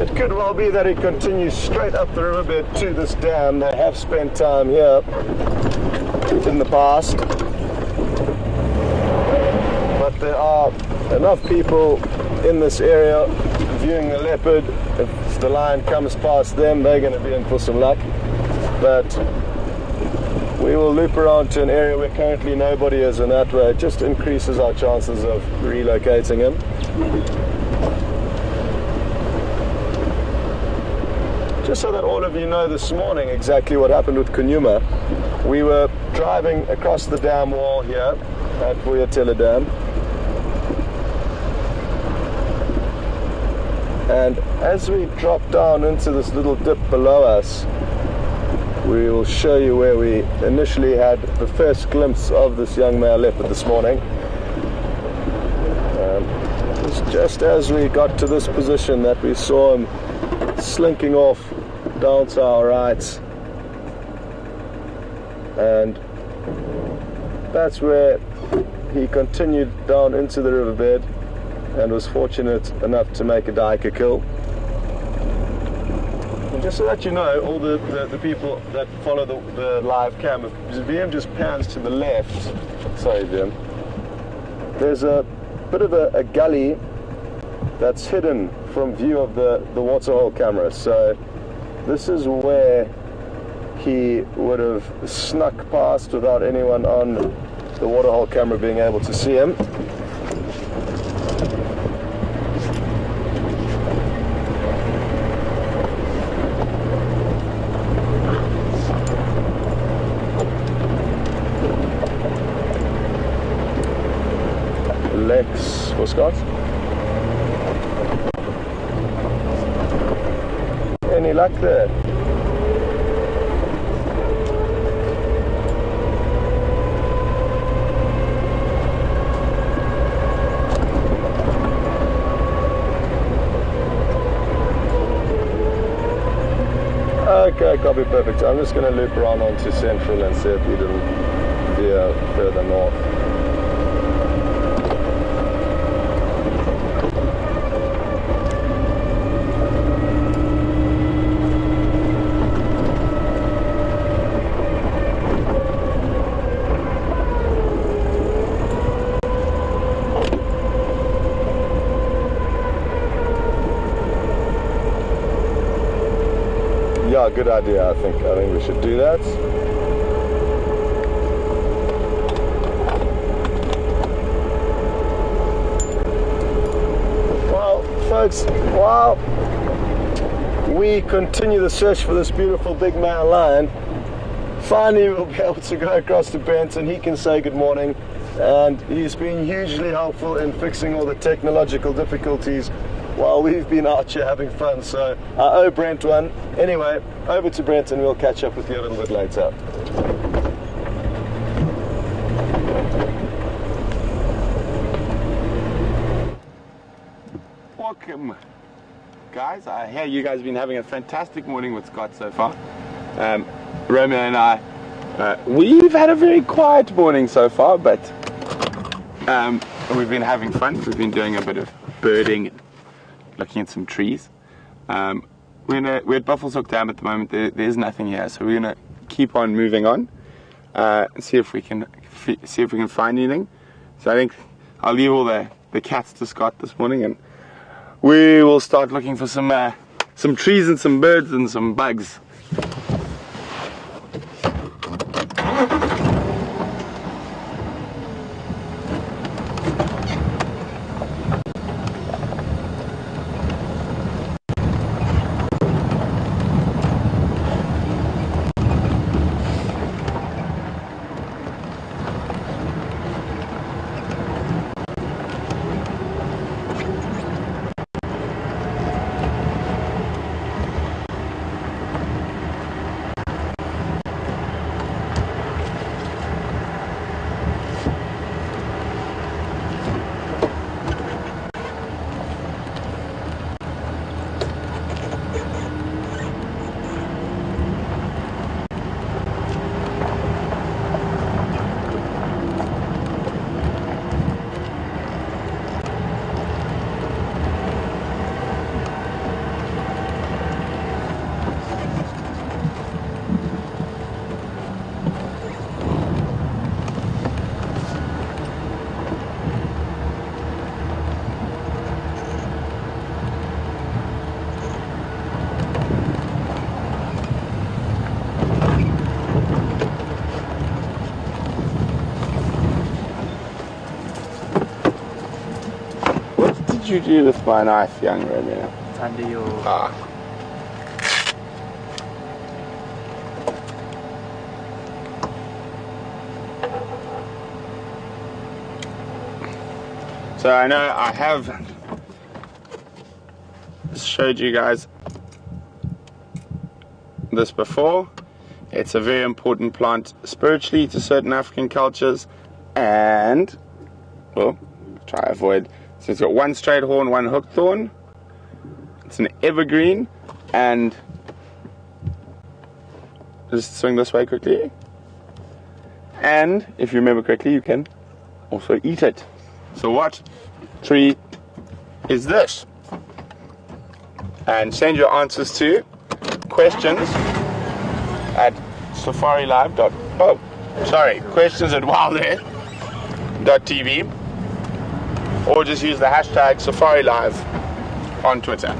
it could well be that he continues straight up the riverbed to this dam. They have spent time here in the past, but there are enough people in this area viewing the leopard. If the lion comes past them, they're going to be in for some luck. But we will loop around to an area where currently nobody is, and that way it just increases our chances of relocating him. just so that all of you know, this morning exactly what happened with Kunyuma. We were driving across the dam wall here at Vuyatela Dam, and as we drop down into this little dip below us, we will show you where we initially had the first glimpse of this young male leopard this morning. It was just as we got to this position that we saw him slinking off down to our right, and that's where he continued down into the riverbed and was fortunate enough to make a duiker kill. And just so that you know, all the people that follow the live cam, if VM just pans to the left, sorry VM, there's a bit of a gully that's hidden from view of the waterhole camera. So this is where he would have snuck past without anyone on the waterhole camera being able to see him. Lex for Scott. Any luck there? Okay, copy, perfect. I'm just going to loop around onto Central and see if we didn't veer further north. Yeah, good idea. I think we should do that. Well, folks, while we continue the search for this beautiful big male lion, finally we'll be able to go across to Brent and he can say good morning. And he's been hugely helpful in fixing all the technological difficulties while we've been out here having fun. So I owe Brent one. Anyway, over to Brent and we'll catch up with you a little bit later. Welcome, guys. I hear you guys have been having a fantastic morning with Scott so far. Romeo and I, we've had a very quiet morning so far, but we've been having fun. We've been doing a bit of birding, looking at some trees. We're at Buffelshoek Dam at the moment. There's nothing here, so we're gonna keep on moving on and see if we can find anything. So I think I'll leave all the cats to Scott this morning, and we will start looking for some trees and some birds and some bugs. What did you do with my knife, young Romeo? It's under your... Ah. So I know I have showed you guys this before. It's a very important plant spiritually to certain African cultures, and well, try to avoid. So it's got one straight horn, one hooked thorn. It's an evergreen, and just swing this way quickly. And if you remember correctly, you can also eat it. So what tree is this? And send your answers to questions at questions at WildEarth.tv, or just use the hashtag SafariLive on Twitter.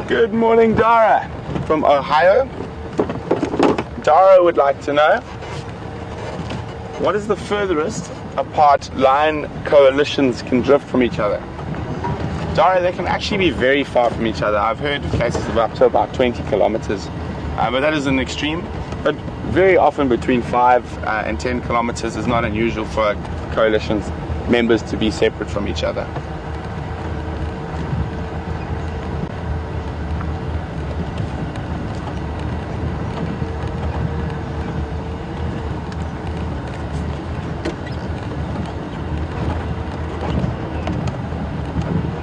Good morning, Dara from Ohio. Dara would like to know, what is the furthest apart line coalitions can drift from each other? Dara, they can actually be very far from each other. I've heard cases of up to about 20 kilometers, but that is an extreme. But very often between 5 and 10 kilometers is not unusual for coalitions members to be separate from each other.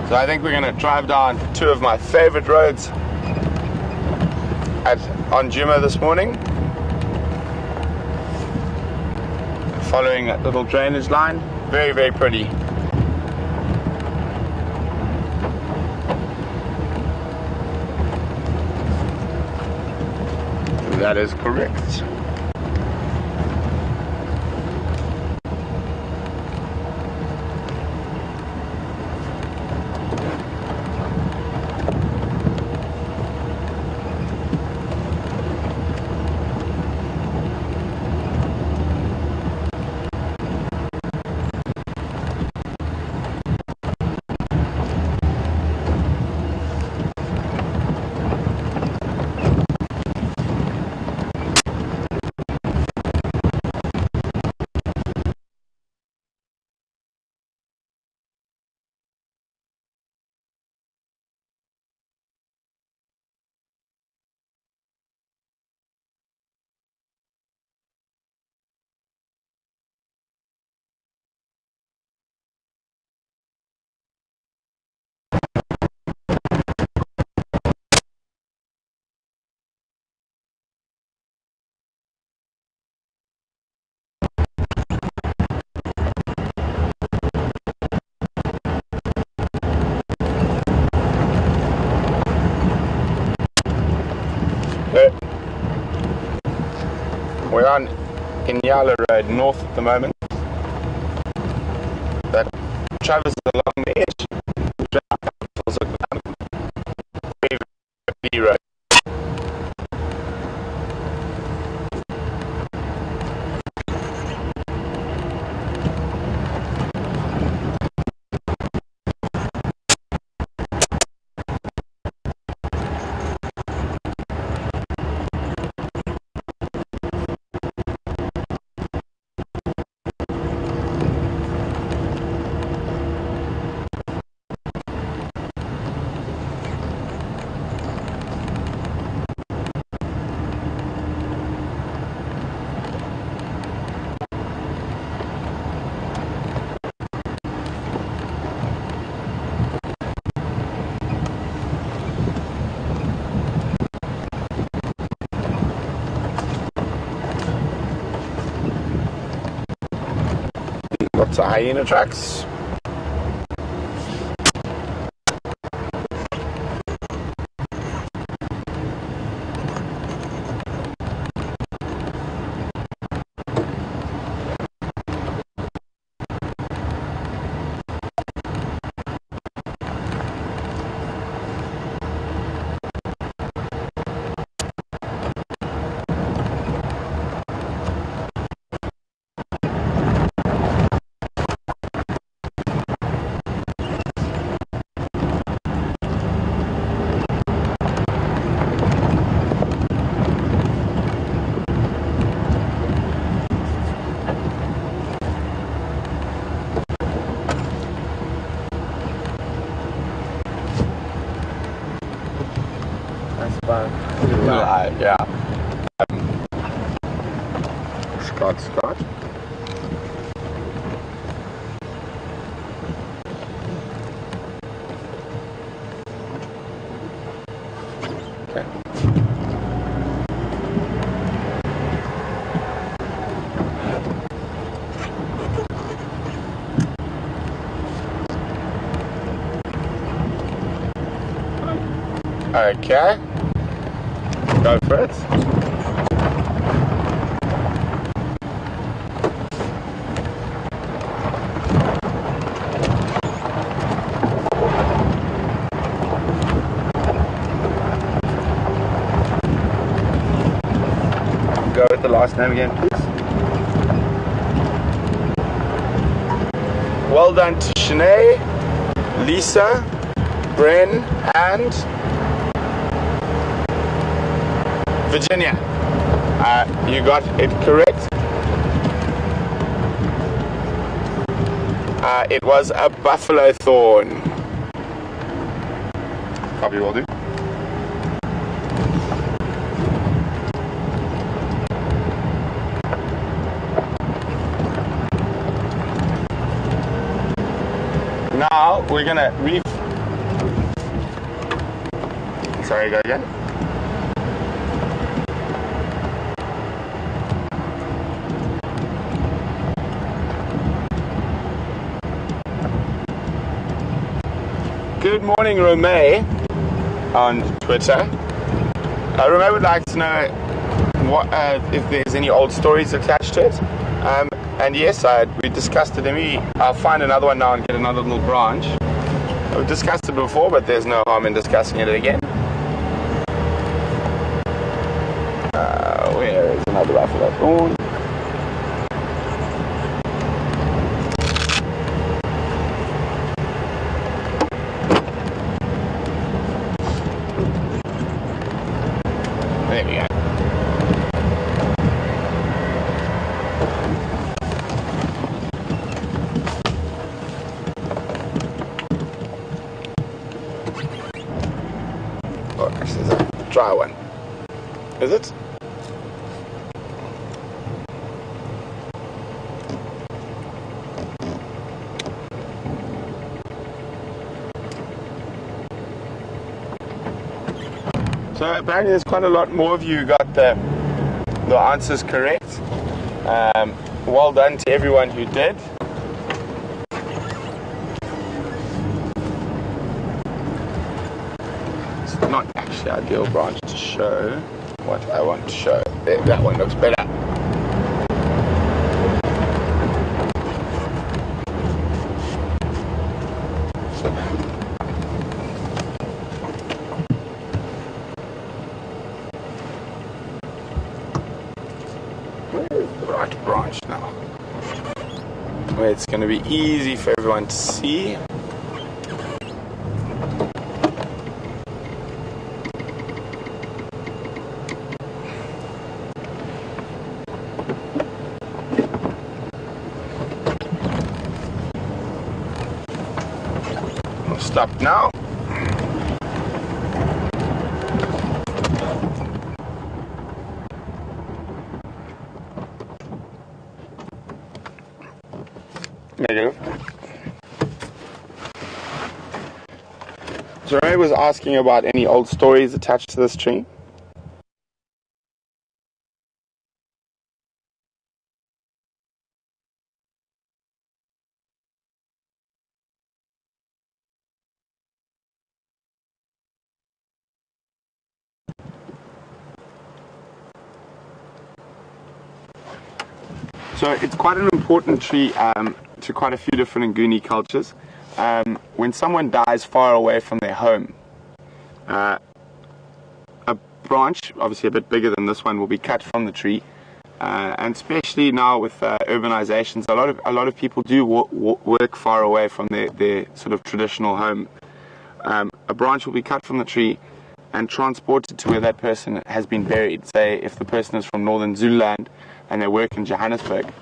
So I think we're going to drive down 2 of my favorite roads on Nkuhuma this morning, following that little drainage line. Very, very pretty. That is correct. We're on Inyala Road North at the moment. That traverses along the edge. Road. Lots of hyena tracks. alive, yeah. Scott. Okay. Okay. Go for it. Go with the last name again, please. Well done to Shanae, Lisa, Bren, and Virginia. You got it correct. It was a buffalo thorn. Copy will do. Now we're gonna Sorry, go again. Good morning, Romay on Twitter. Romay would like to know what if there's any old stories attached to it. And yes, we discussed it, and I'll find another one now and get another little branch. We've discussed it before, but there's no harm in discussing it again. Where is another buffalo thorn? There we go. Oh, this is a dry one. Is it? So apparently there's quite a lot more of you who got the answers correct. Well done to everyone who did. It's not actually ideal branch to show what I want to show. There, that one looks better. Right branch now, where it's going to be easy for everyone to see. I'll stop now. Negative. So Ray was asking about any old stories attached to this tree. So it's quite an important tree to quite a few different Nguni cultures. When someone dies far away from their home, a branch, obviously a bit bigger than this one, will be cut from the tree. And especially now with urbanizations, a lot of people do work far away from their sort of traditional home. A branch will be cut from the tree and transported to where that person has been buried. Say if the person is from northern Zululand and they work in Johannesburg,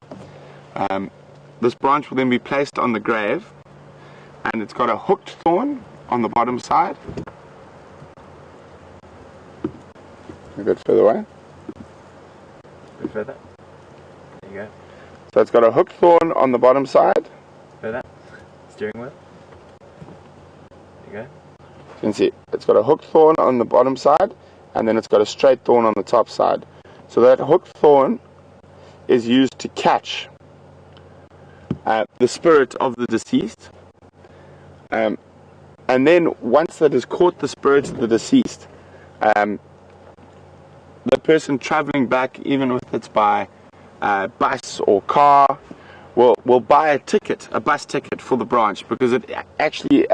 this branch will then be placed on the grave, and it's got a hooked thorn on the bottom side A bit further away. A bit further. There you go. So it's got a hooked thorn on the bottom side. Further. Steering wheel. There you go. You can see it's got a hooked thorn on the bottom side, and then it's got a straight thorn on the top side. So that hooked thorn is used to catch the spirit of the deceased. And then once that has caught the spirit of the deceased, the person traveling back, even if it's by bus or car, will buy a bus ticket for the branch, because it actually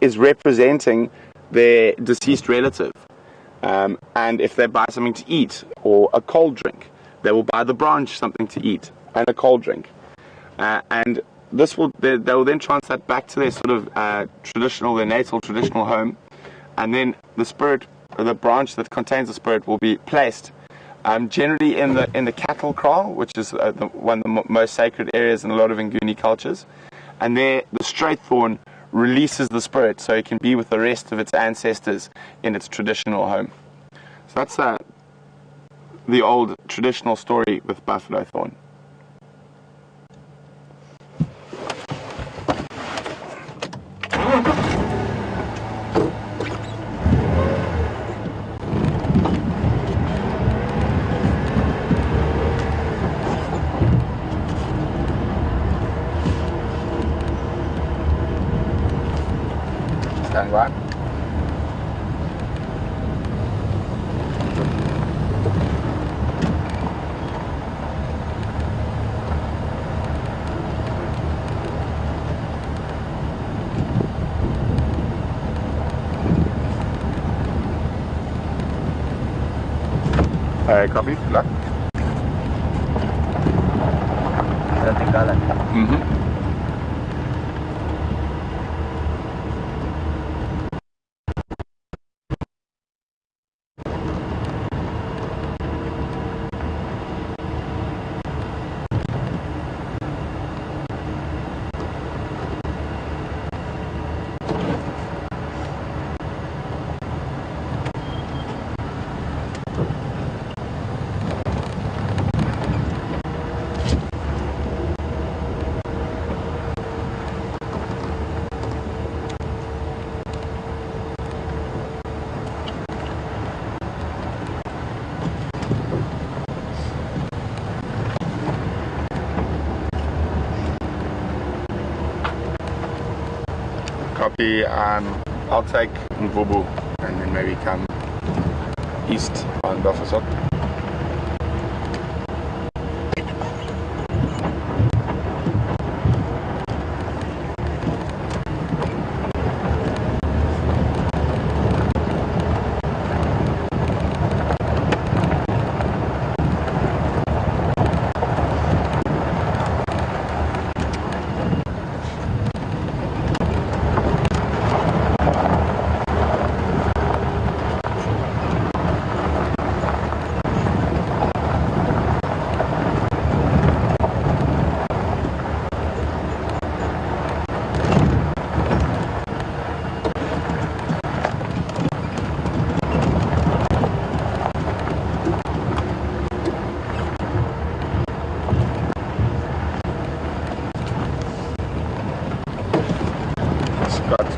is representing their deceased relative. And if they buy something to eat or a cold drink, they will buy the branch something to eat and a cold drink. And they will then translate back to their sort of their natal traditional home, and then the branch that contains the spirit will be placed generally in the cattle kraal, which is one of the most sacred areas in a lot of Nguni cultures. And there, the straight thorn releases the spirit so it can be with the rest of its ancestors in its traditional home. So that's the old traditional story with buffalo thorn. Stand by. Copy. Good luck. Mm-hmm. Copy. I'll take Nkuhuma and then maybe come east on Buffalo.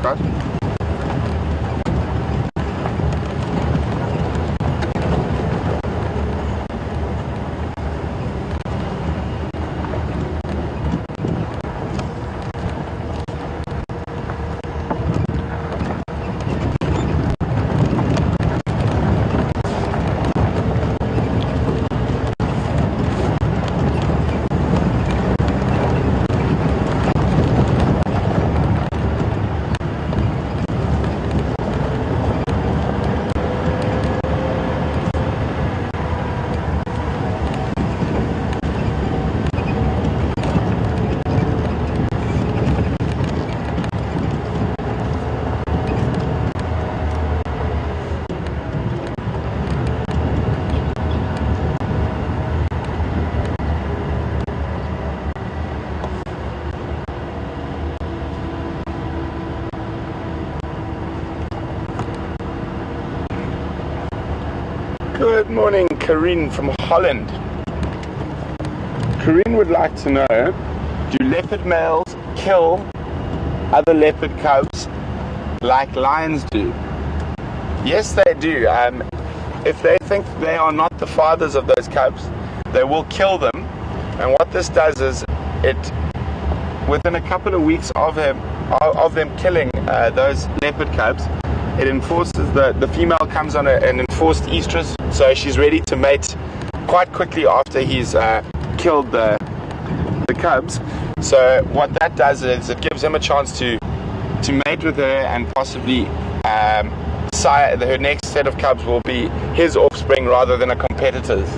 Scott. Good morning, Corinne from Holland. Corinne would like to know, do leopard males kill other leopard cubs like lions do? Yes, they do. If they think they are not the fathers of those cubs, they will kill them. And what this does is, within a couple of weeks of them killing those leopard cubs, it enforces the female comes on an enforced estrus, so she's ready to mate quite quickly after he's killed the cubs. So what that does is it gives him a chance to mate with her, and possibly her next set of cubs will be his offspring rather than a competitor's.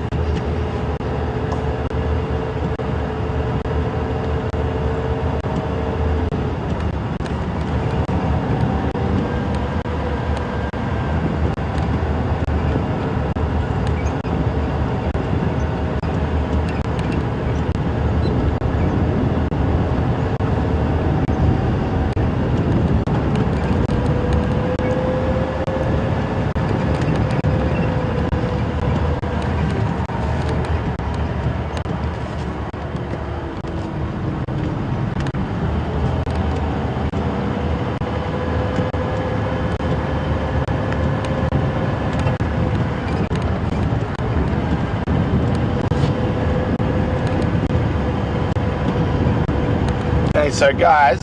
Okay, so guys,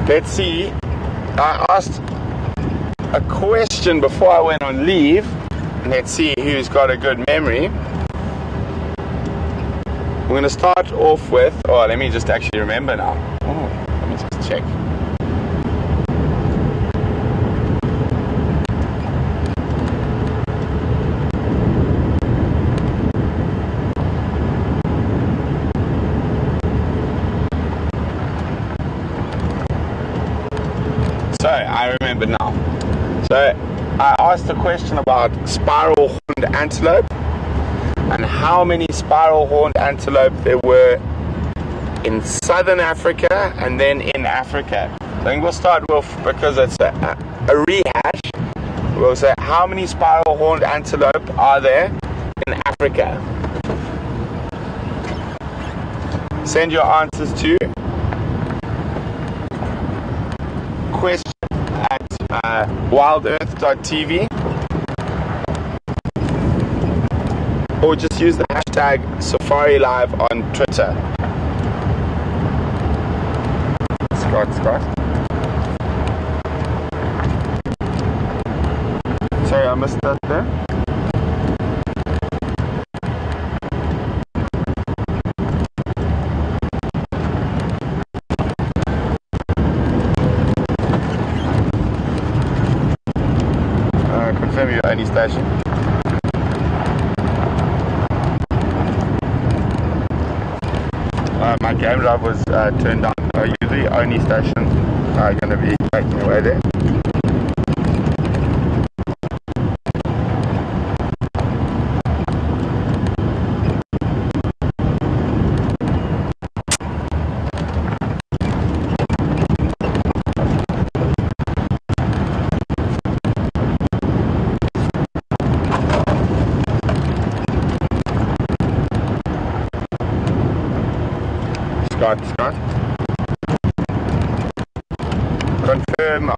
let's see. I asked a question before I went on leave. Let's see who's got a good memory. We're going to start off with, let me just actually remember now. Let me just check. So, I remember now. So, I asked a question about spiral-horned antelope and how many spiral-horned antelope there were in southern Africa and then in Africa. So I think we'll start with, because it's a rehash, we'll say how many spiral-horned antelope are there in Africa? Send your answers to question at WildEarth.tv, or just use the hashtag Safari Live on Twitter. Scott. Sorry, I missed that there. Confirm your only station. My game drive was turned on. Are you the only station going to be taking away there? Scott. Confirm.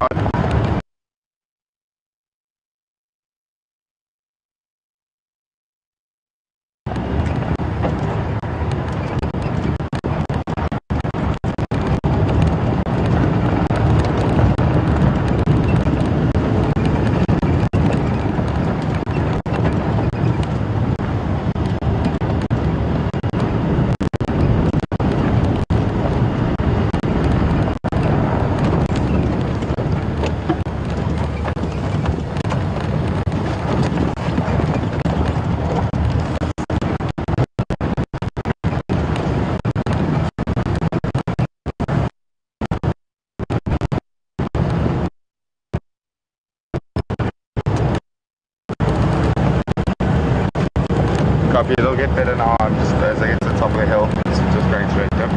Copy, it'll get better now. I'm just, as I get to the top of the hill, it's just going straight up.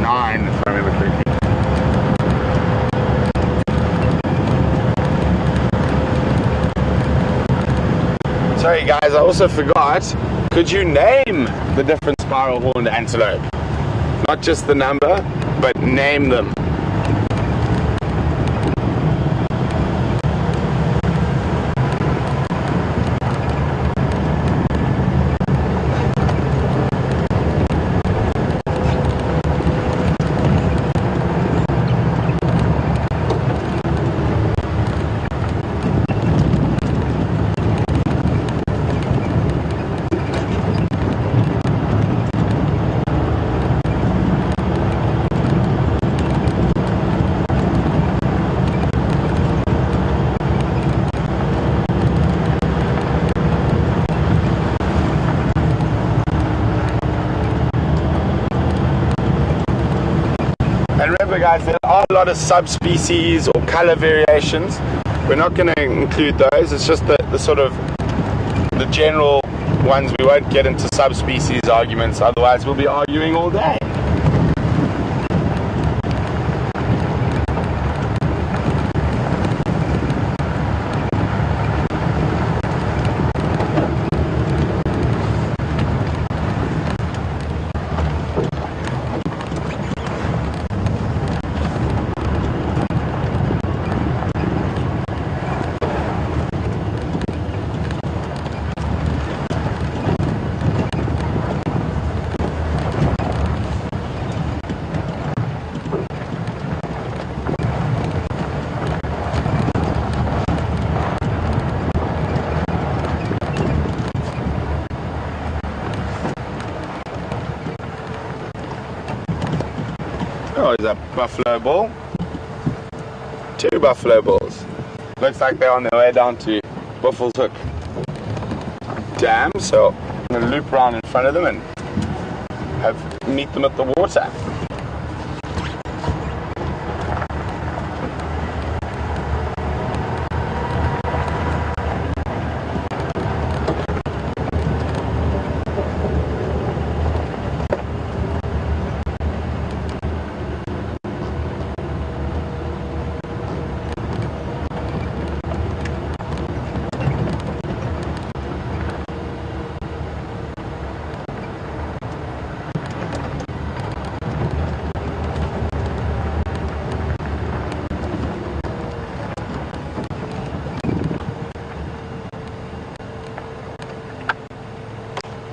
9, if I remember correctly. Sorry guys, I also forgot, could you name the different spiral horned antelope? Not just the number, but name them. And remember guys, there are a lot of subspecies or color variations. We're not going to include those. It's just the sort of the general ones. We won't get into subspecies arguments, otherwise we'll be arguing all day. Oh, there's a buffalo bull. 2 buffalo bulls. Looks like they're on their way down to Buffalo's Hook Dam, so I'm going to loop around in front of them and meet them at the water.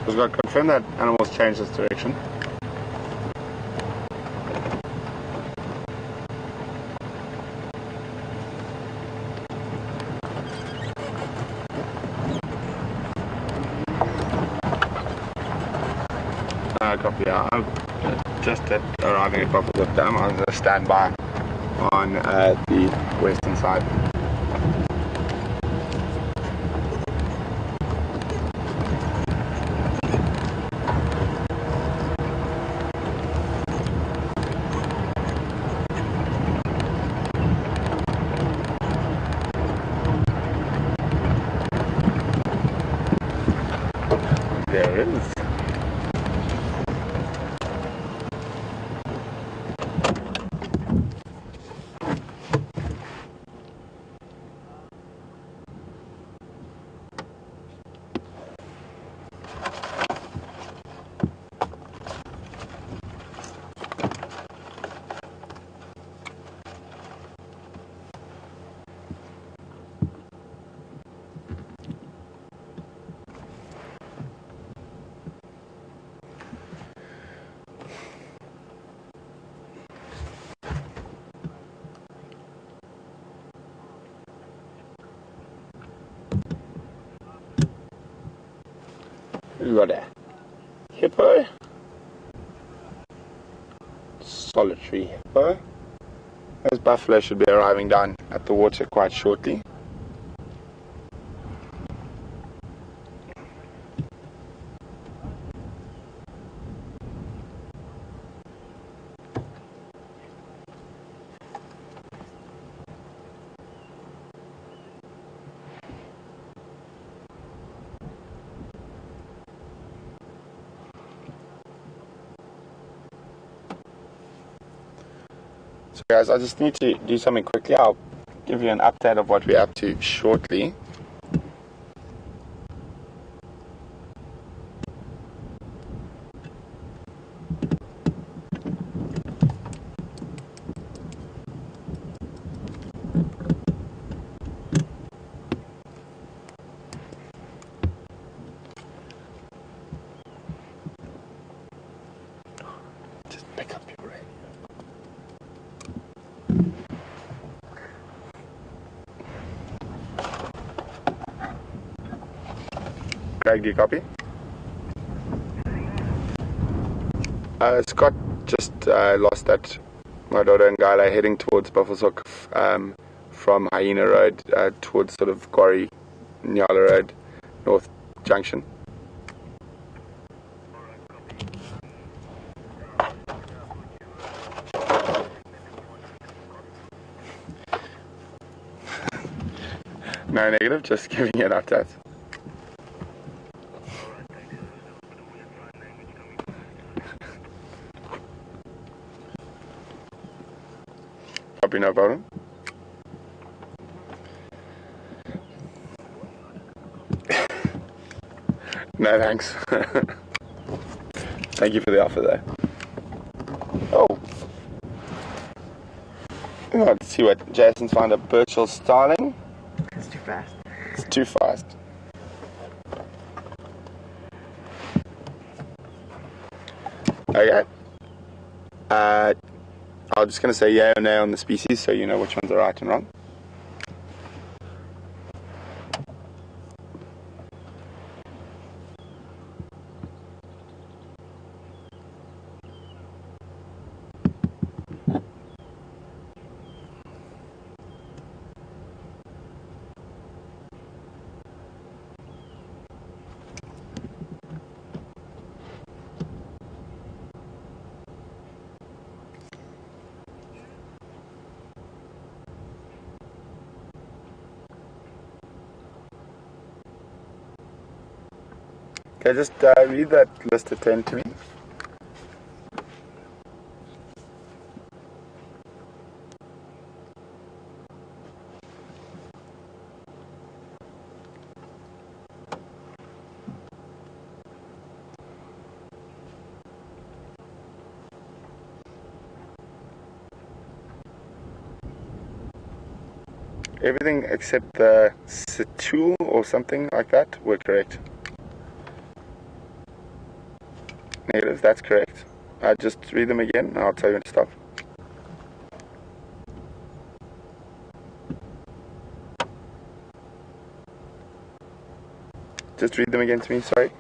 We've got to confirm that animals change this direction. Copy. I'm just arriving at Buffalo's Hook Dam. I'm going to stand by on the western side. There it is. We've got a hippo, solitary hippo. Those buffalo should be arriving down at the water quite shortly. So guys, I just need to do something quickly. I'll give you an update of what we're up to shortly. Just pick up your radio. Greg, do you copy? Scott just lost that. My daughter and Gala heading towards Buffelshoek from Hyena Road towards sort of Quarry, Nyala Road, North Junction. No negative, just giving you an update. Copy, no problem. No thanks. Thank you for the offer there. Oh. Let's see what Jason's found. A Birchall Starling. It's too fast. It's too fast. Okay. I'm just going to say yeah or nay on the species so you know which ones are right and wrong. Okay, just read that list of 10 to me. Everything except the Situl or something like that were correct. Negative, that's correct. Just read them again and I'll tell you when to stop. Just read them again to me, sorry.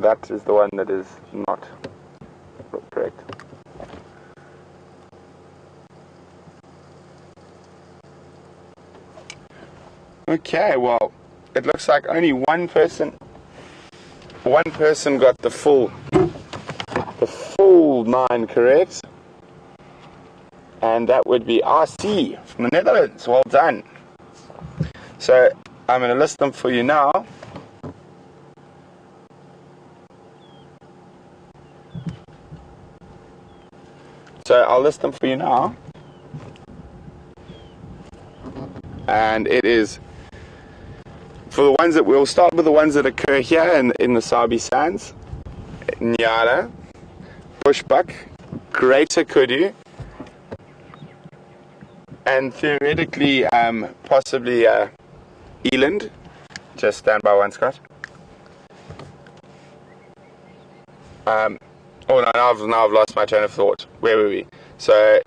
That is the one that is not correct. Okay, well, it looks like only one person got the full 9 correct, and that would be RC from the Netherlands. Well done. So I'm going to list them for you now. So I'll list them for you now, and it is for the ones that we'll start with the ones that occur here in the Sabi Sands: Nyala, Bushbuck, Greater Kudu, and theoretically possibly Eland. Just stand by one, Scott. Oh no, now I've lost my train of thought. Where were we? So,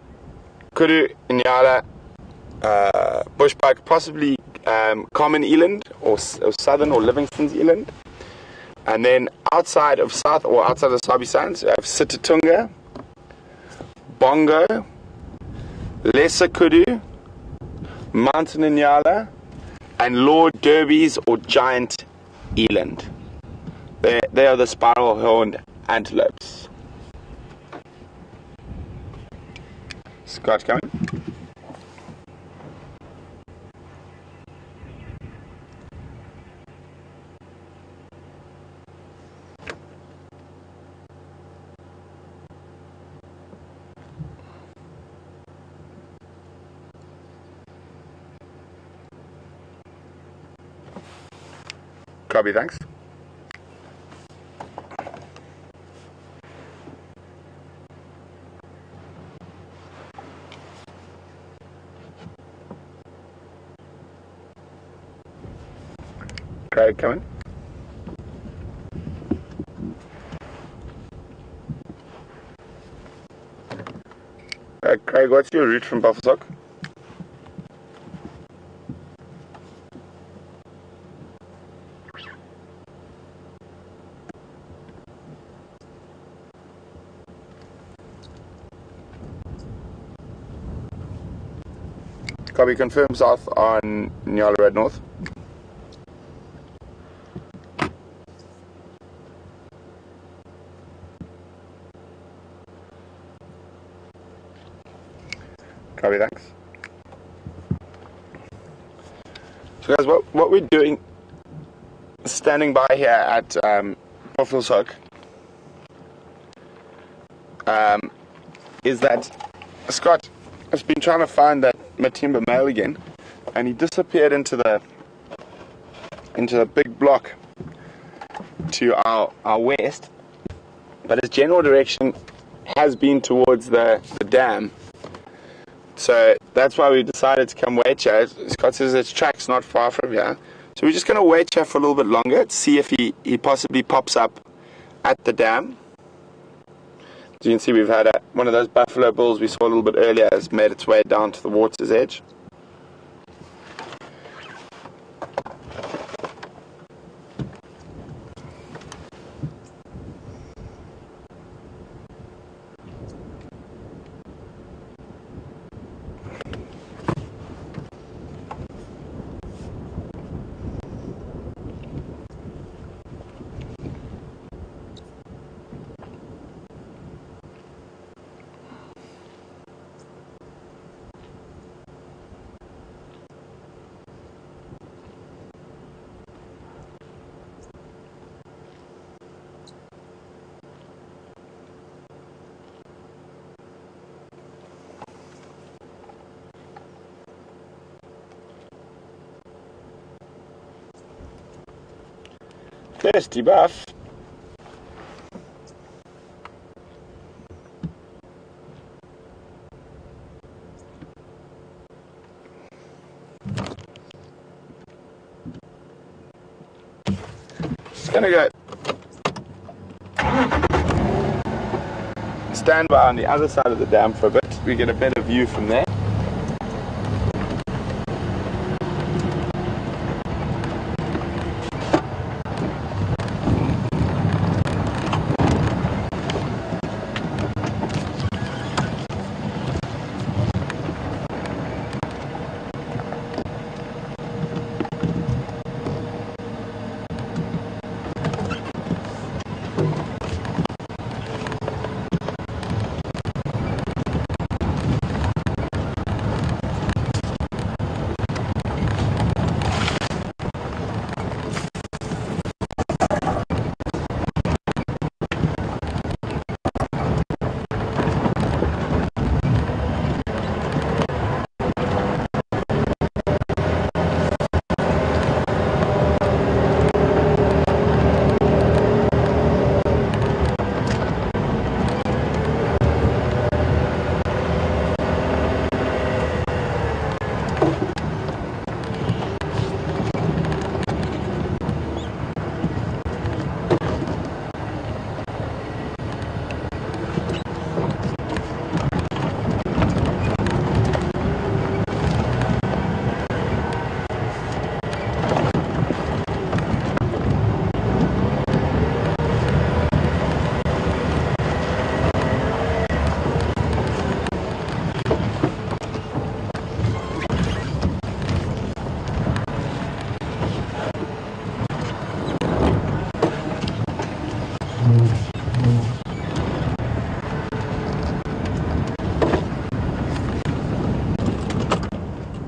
Kudu, Nyala, Bushbuck, possibly common eland or southern or Livingston's eland. And then outside of the Sabi Sands, you have Sitatunga, Bongo, Lesser Kudu, Mountain Nyala, and Lord Derby's or giant eland. They are the spiral horned antelopes. Scott coming. Copy, thanks. Craig, come in. Craig, what's your route from Buffalo Sock? Copy, confirm south on Nyala Road North. Copy, thanks. So guys, what we're doing, standing by here at Buffalo Sock, is that Scott has been trying to find that Matimba male again, and he disappeared into the big block to our west, but his general direction has been towards the dam. So that's why we decided to come wait here. Scott says his track's not far from here, so we're just going to wait here for a little bit longer to see if he possibly pops up at the dam. As you can see, we've had one of those buffalo bulls we saw a little bit earlier has made its way down to the water's edge. Thirsty buff. Just gonna go stand by on the other side of the dam for a bit. We get a better view from there.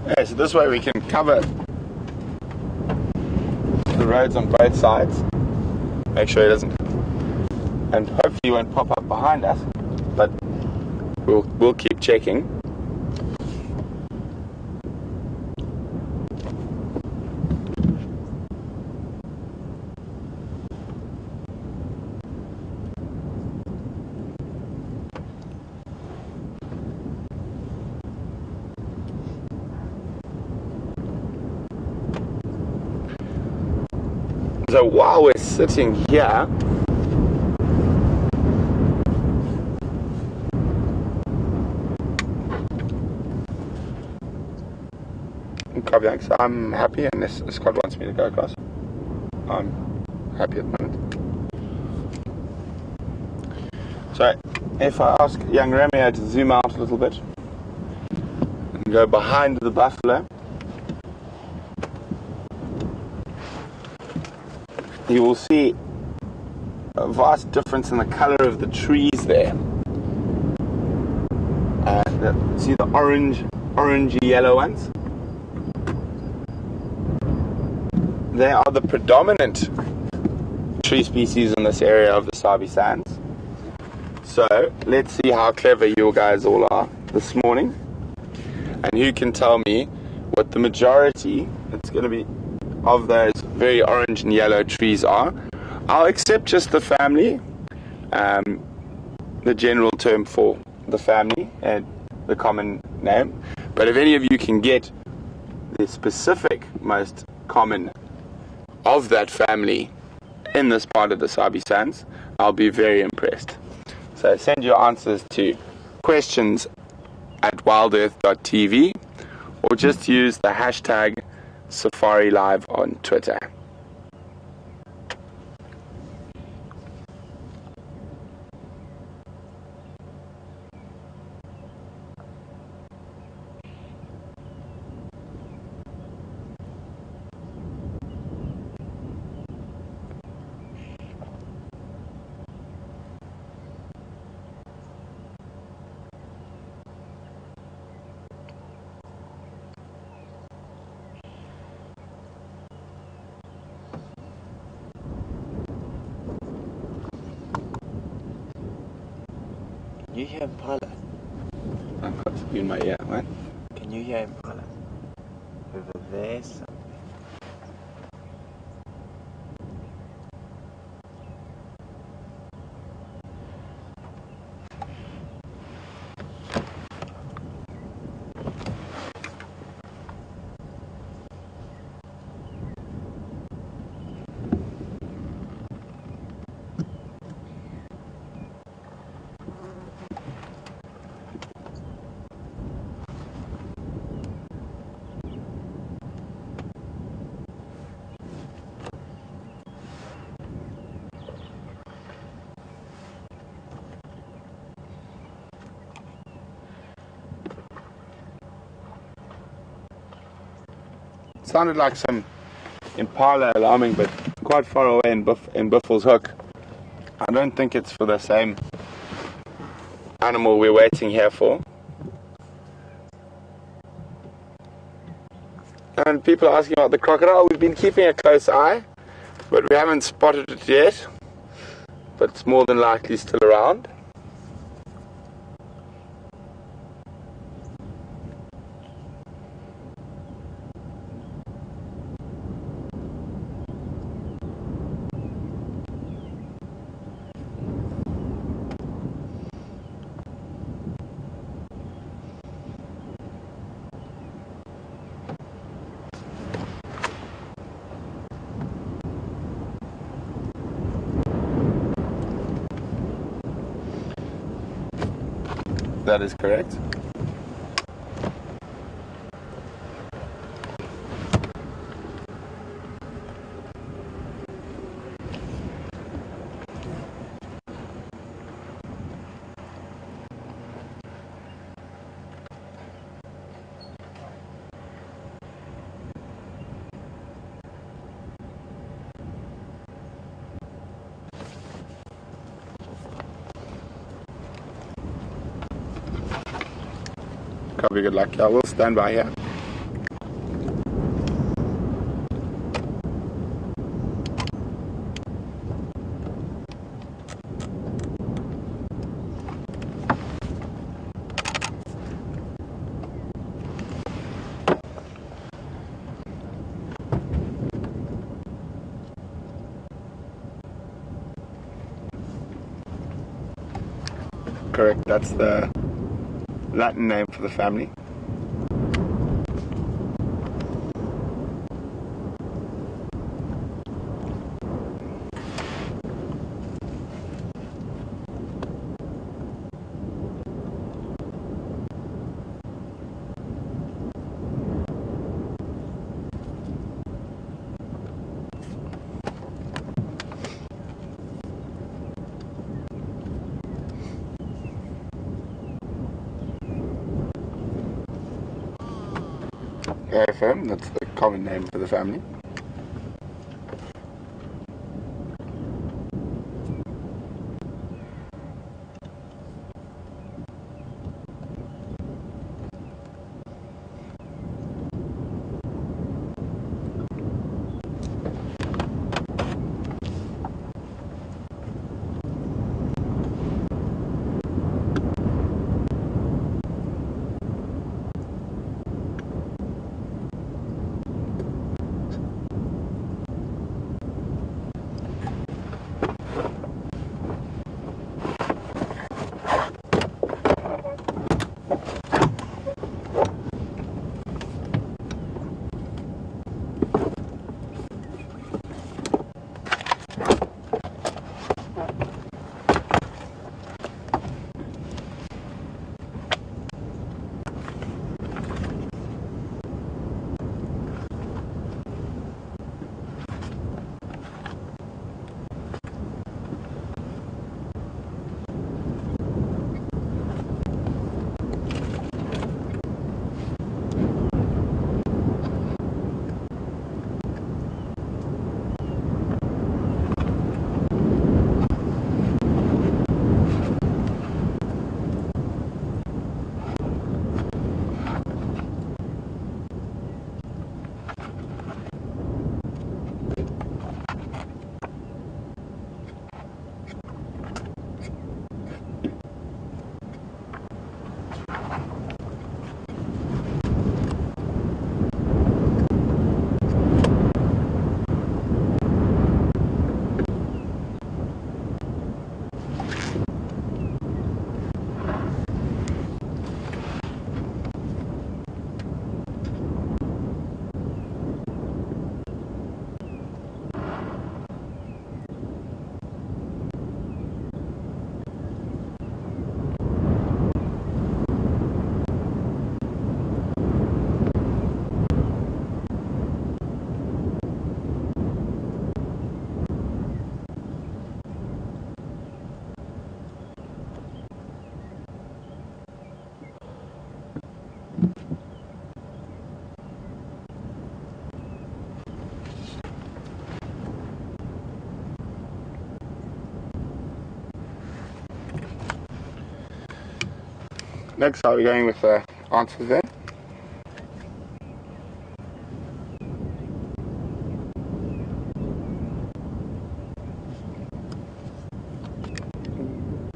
Okay, so this way we can cover the roads on both sides. Make sure he doesn't, and hopefully he won't pop up behind us, but we'll keep checking. So while we're sitting here, so I'm happy, and this squad wants me to go across. I'm happy at the moment. So if I ask young Romeo to zoom out a little bit and go behind the buffalo, you will see a vast difference in the colour of the trees there. See the orangey yellow ones? They are the predominant tree species in this area of the Sabi Sands. So let's see how clever you guys all are this morning, and who can tell me what the majority, it's going to be, of those very orange and yellow trees are. I'll accept just the family, the general term for the family and the common name, but if any of you can get the specific most common of that family in this part of the Sabi Sands, I'll be very impressed. So send your answers to questions at wildearth.tv, or just use the hashtag Safari Live on Twitter. Can you hear Impala? I've got you in my ear, right? Can you hear Impala? Over there somewhere. Sounded like some Impala alarming, but quite far away in Buffalo's Hook. I don't think it's for the same animal we're waiting here for. And people are asking about the crocodile. We've been keeping a close eye, but we haven't spotted it yet. But it's more than likely still around. That is correct. Probably good luck. I will stand by here. Correct, that's the Latin name for the family. firm, that's the common name for the family. Next, how are we going with the answers there?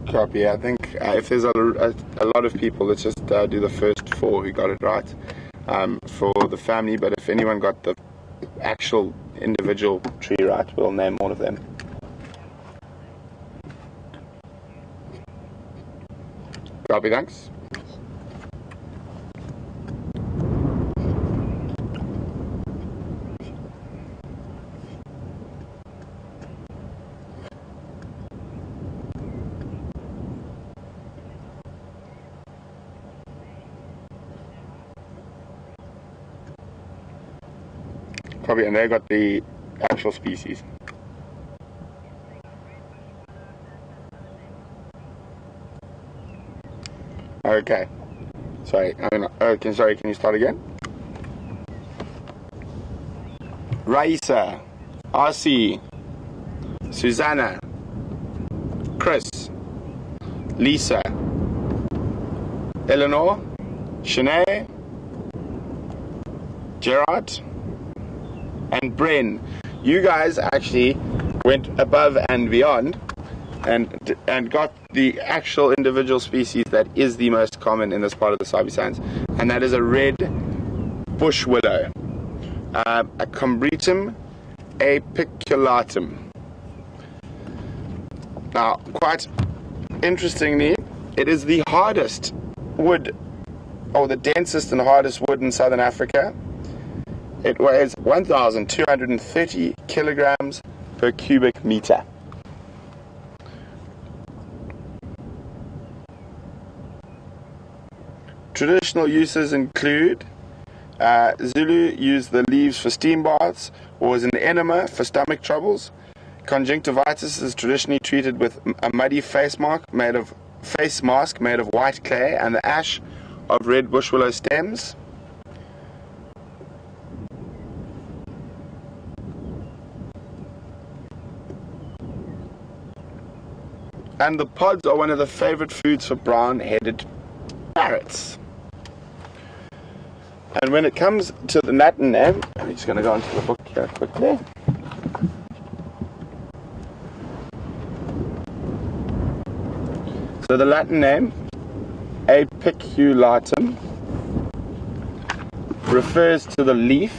Copy. I think if there's a lot of people, let's just do the first four who got it right for the family. But if anyone got the actual individual tree right, we'll name all of them. Copy. Thanks. Copy, and they got the actual species. Okay. Sorry, sorry, can you start again? Raisa, RC, Susanna, Chris, Lisa, Eleanor, Shanae, Gerard, and Bren. You guys actually went above and beyond and got the actual individual species that is the most common in this part of the Sabi Sands, and that is a red bush willow, a Combretum apiculatum. Now, quite interestingly, it is the hardest wood, or the densest and hardest wood in southern Africa. It weighs 1,230 kilograms per cubic meter. Traditional uses include Zulu used the leaves for steam baths, or as an enema for stomach troubles. Conjunctivitis is traditionally treated with a muddy face mask made of white clay and the ash of red bush willow stems. And the pods are one of the favorite foods for brown-headed parrots. And when it comes to the Latin name, I'm just going to go into the book here quickly. So the Latin name, apiculatum, refers to the leaf.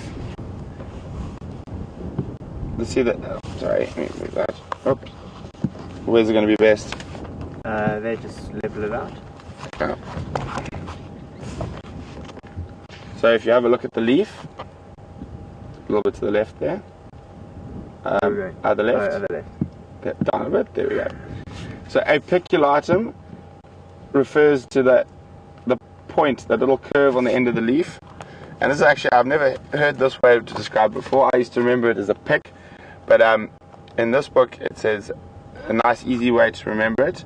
Let's see that. Oh, sorry, let me move that. Oops. Where's it going to be best? They just level it out. Okay. So if you have a look at the leaf, a little bit to the left there. Okay. Other left. Other left. Okay, down a bit. There we go. So apiculatum refers to the point, that little curve on the end of the leaf. And this is actually, I've never heard this way to describe it before. I used to remember it as a pick, but in this book it says a nice easy way to remember it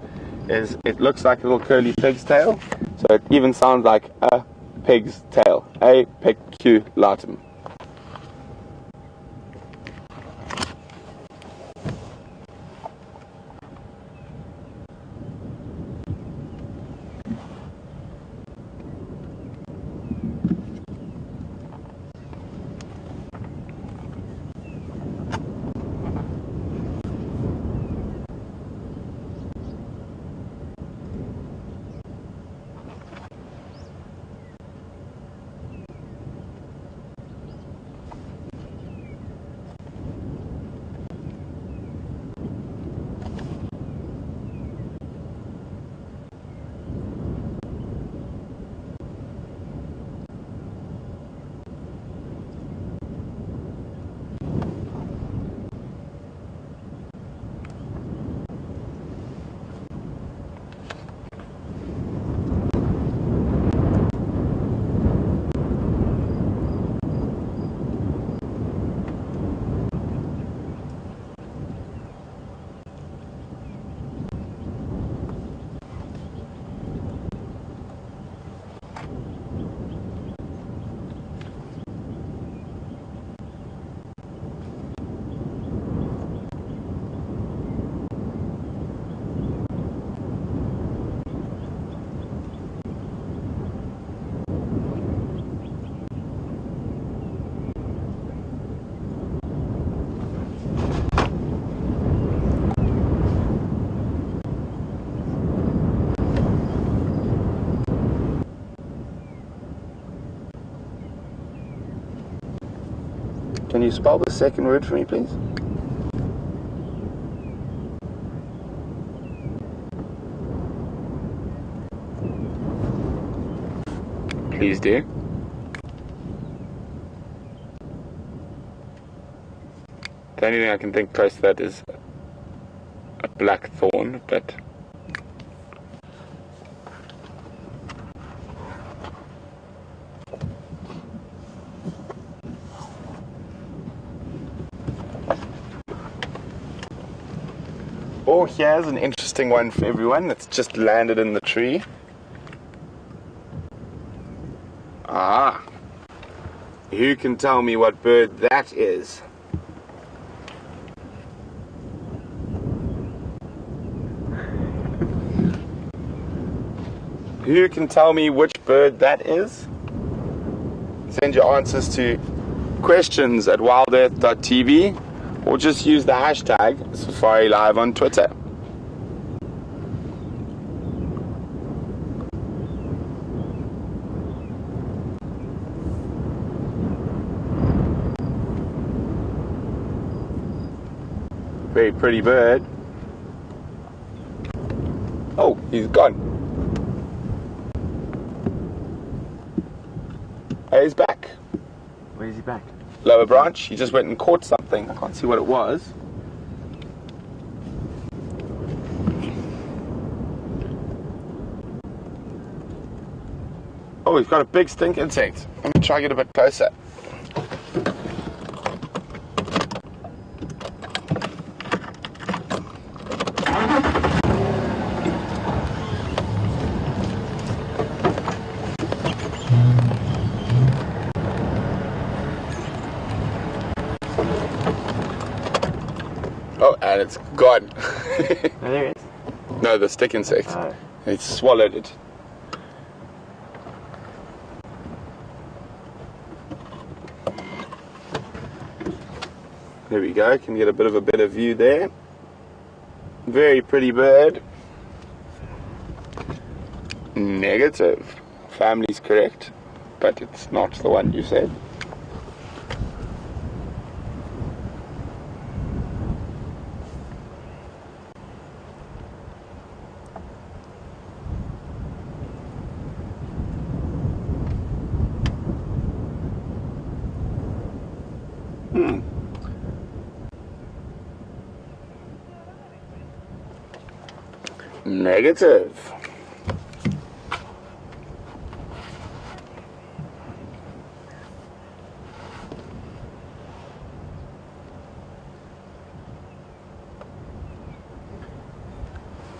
is it looks like a little curly pig's tail, so it even sounds like a pig's tail. Apiculatum. Can you spell the second word for me, please? Please do. The only thing I can think close to that is a blackthorn, but oh, here's an interesting one for everyone that's just landed in the tree. Ah, who can tell me what bird that is? Who can tell me which bird that is? Send your answers to questions@wildearth.tv or just use the hashtag Safari Live on Twitter. Very pretty bird. Oh, he's gone. Hey, he's back. Where is he back? Lower branch. He just went and caught something. I can't see what it was. Oh, he's got a big stink insect. Let me try and get a bit closer. Oh, and it's gone. Oh, there it is. No, the stick insect. Oh. It swallowed it. There we go. Can get a bit of a better view there. Very pretty bird. Negative. Family's correct, but it's not the one you said. Negative.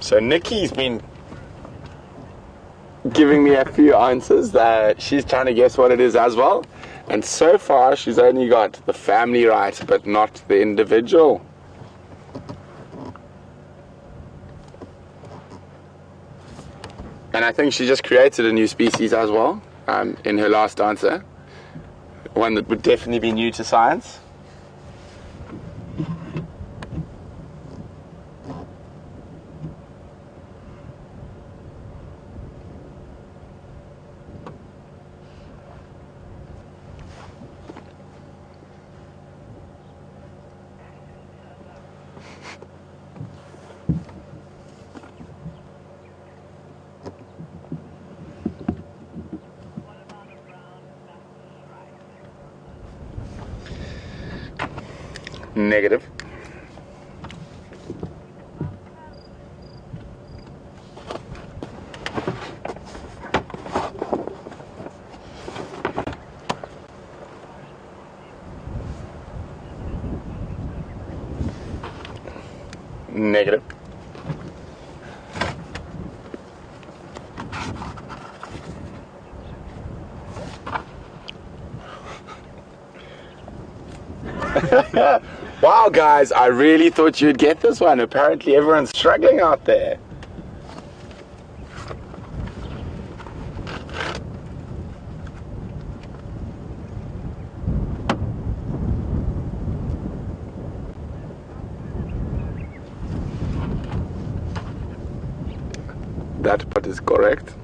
So Nikki's been giving me a few answers that she's trying to guess what it is as well. And so far she's only got the family right, but not the individual. And I think she just created a new species as well, in her last answer. One that would definitely be new to science. Negative. Negative. Wow, guys, I really thought you'd get this one. Apparently everyone's struggling out there. That part is correct.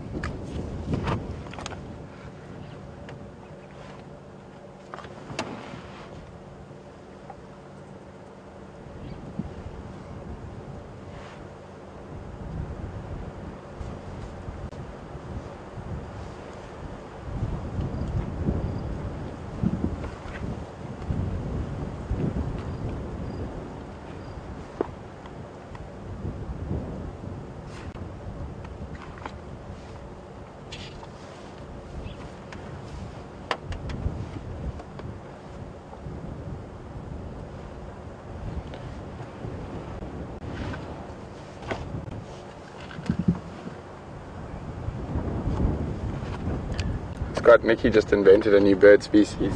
Scott, Nikki just invented a new bird species.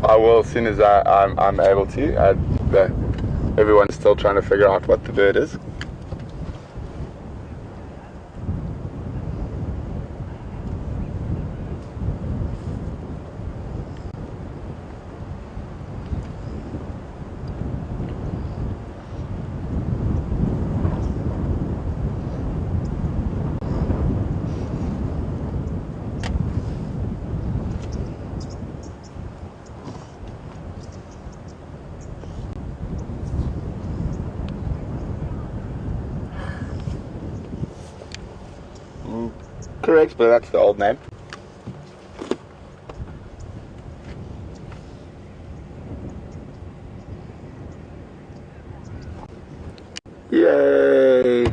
I will as soon as I'm able to. Everyone's still trying to figure out what the bird is. Correct, but that's the old name. Yay!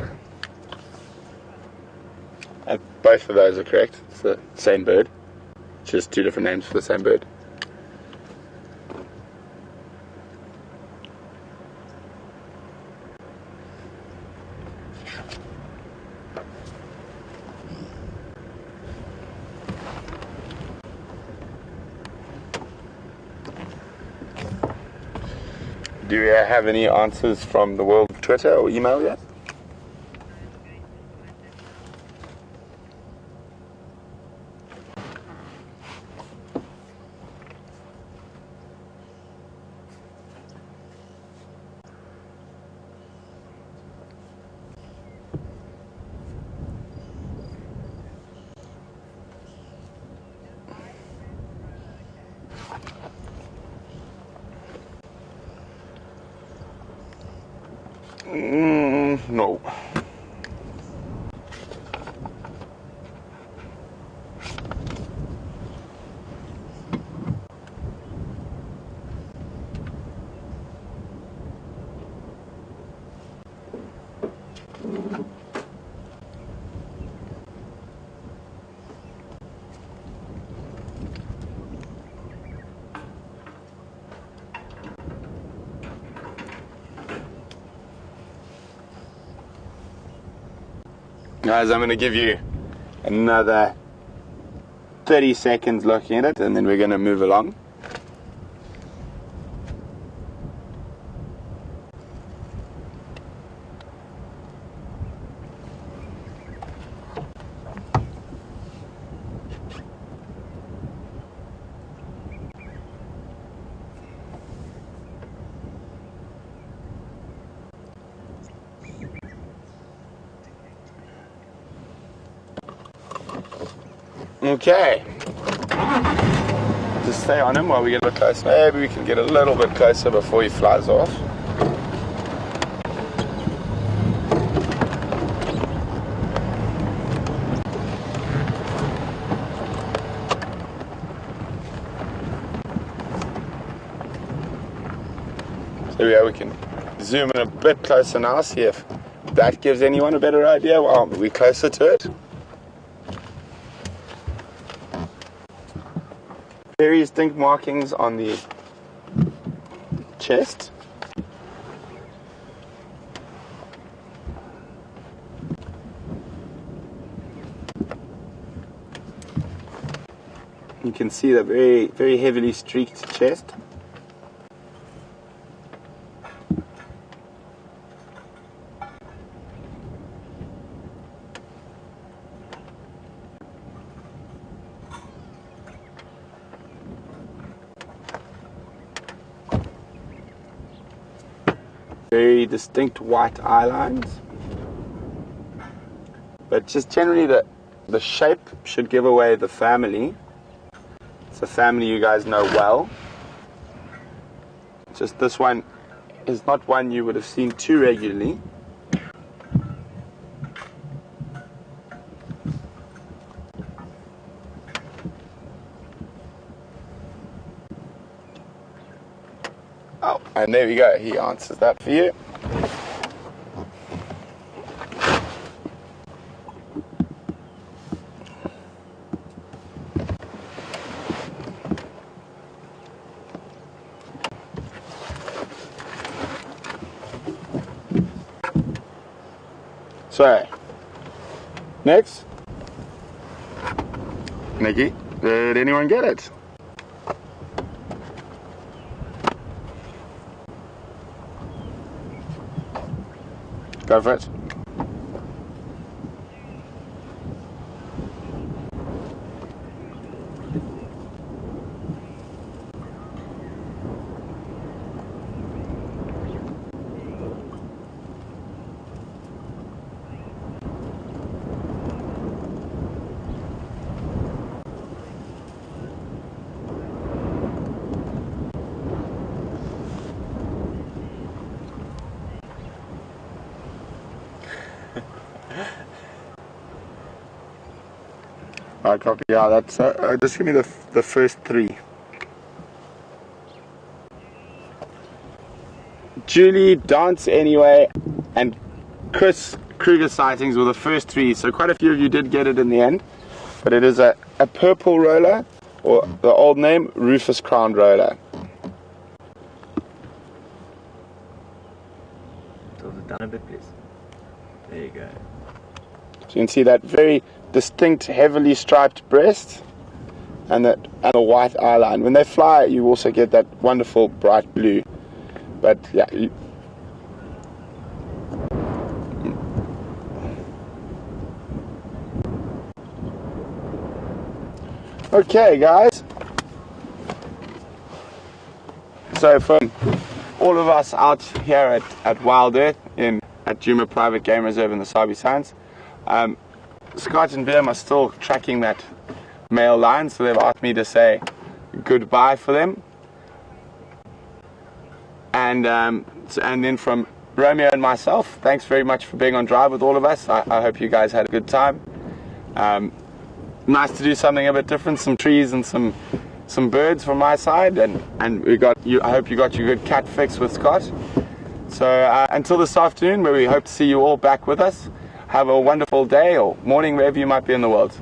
Both of those are correct. It's the same bird. Just two different names for the same bird. Do we have any answers from the world of Twitter or email yet? No. Guys, I'm going to give you another 30 seconds looking at it, and then we're going to move along. Okay. Just stay on him while we get a little closer. Maybe we can get a little bit closer before he flies off. So yeah, we can zoom in a bit closer now, see if that gives anyone a better idea. Well, we're closer to it. Very distinct markings on the chest. You can see the very, very heavily streaked chest. Very distinct white eye lines, but just generally the shape should give away the family. It's a family you guys know well. Just this one is not one you would have seen too regularly. Oh, and there we go. He answers that for you. So, next. Nikki, did anyone get it? Go for it. Alright, copy. Yeah, that's just give me the first three. Julie, Dance Anyway, and Chris Kruger sightings were the first three. So quite a few of you did get it in the end, but it is a purple roller, or the old name Rufous Crowned Roller. Tilt it down a bit, please. There you go. So you can see that very distinct, heavily striped breast and the white eye line. When they fly, you also get that wonderful bright blue. But yeah. Okay, guys. So from all of us out here at WildEarth at Kunyuma Private Game Reserve in the Sabi Sands, Scott and Bim are still tracking that male lion, so they've asked me to say goodbye for them. And then from Romeo and myself, thanks very much for being on drive with all of us. I hope you guys had a good time. Nice to do something a bit different, some trees and some birds from my side, and we got you. I hope you got your good cat fix with Scott. So until this afternoon, where we hope to see you all back with us, have a wonderful day or morning wherever you might be in the world.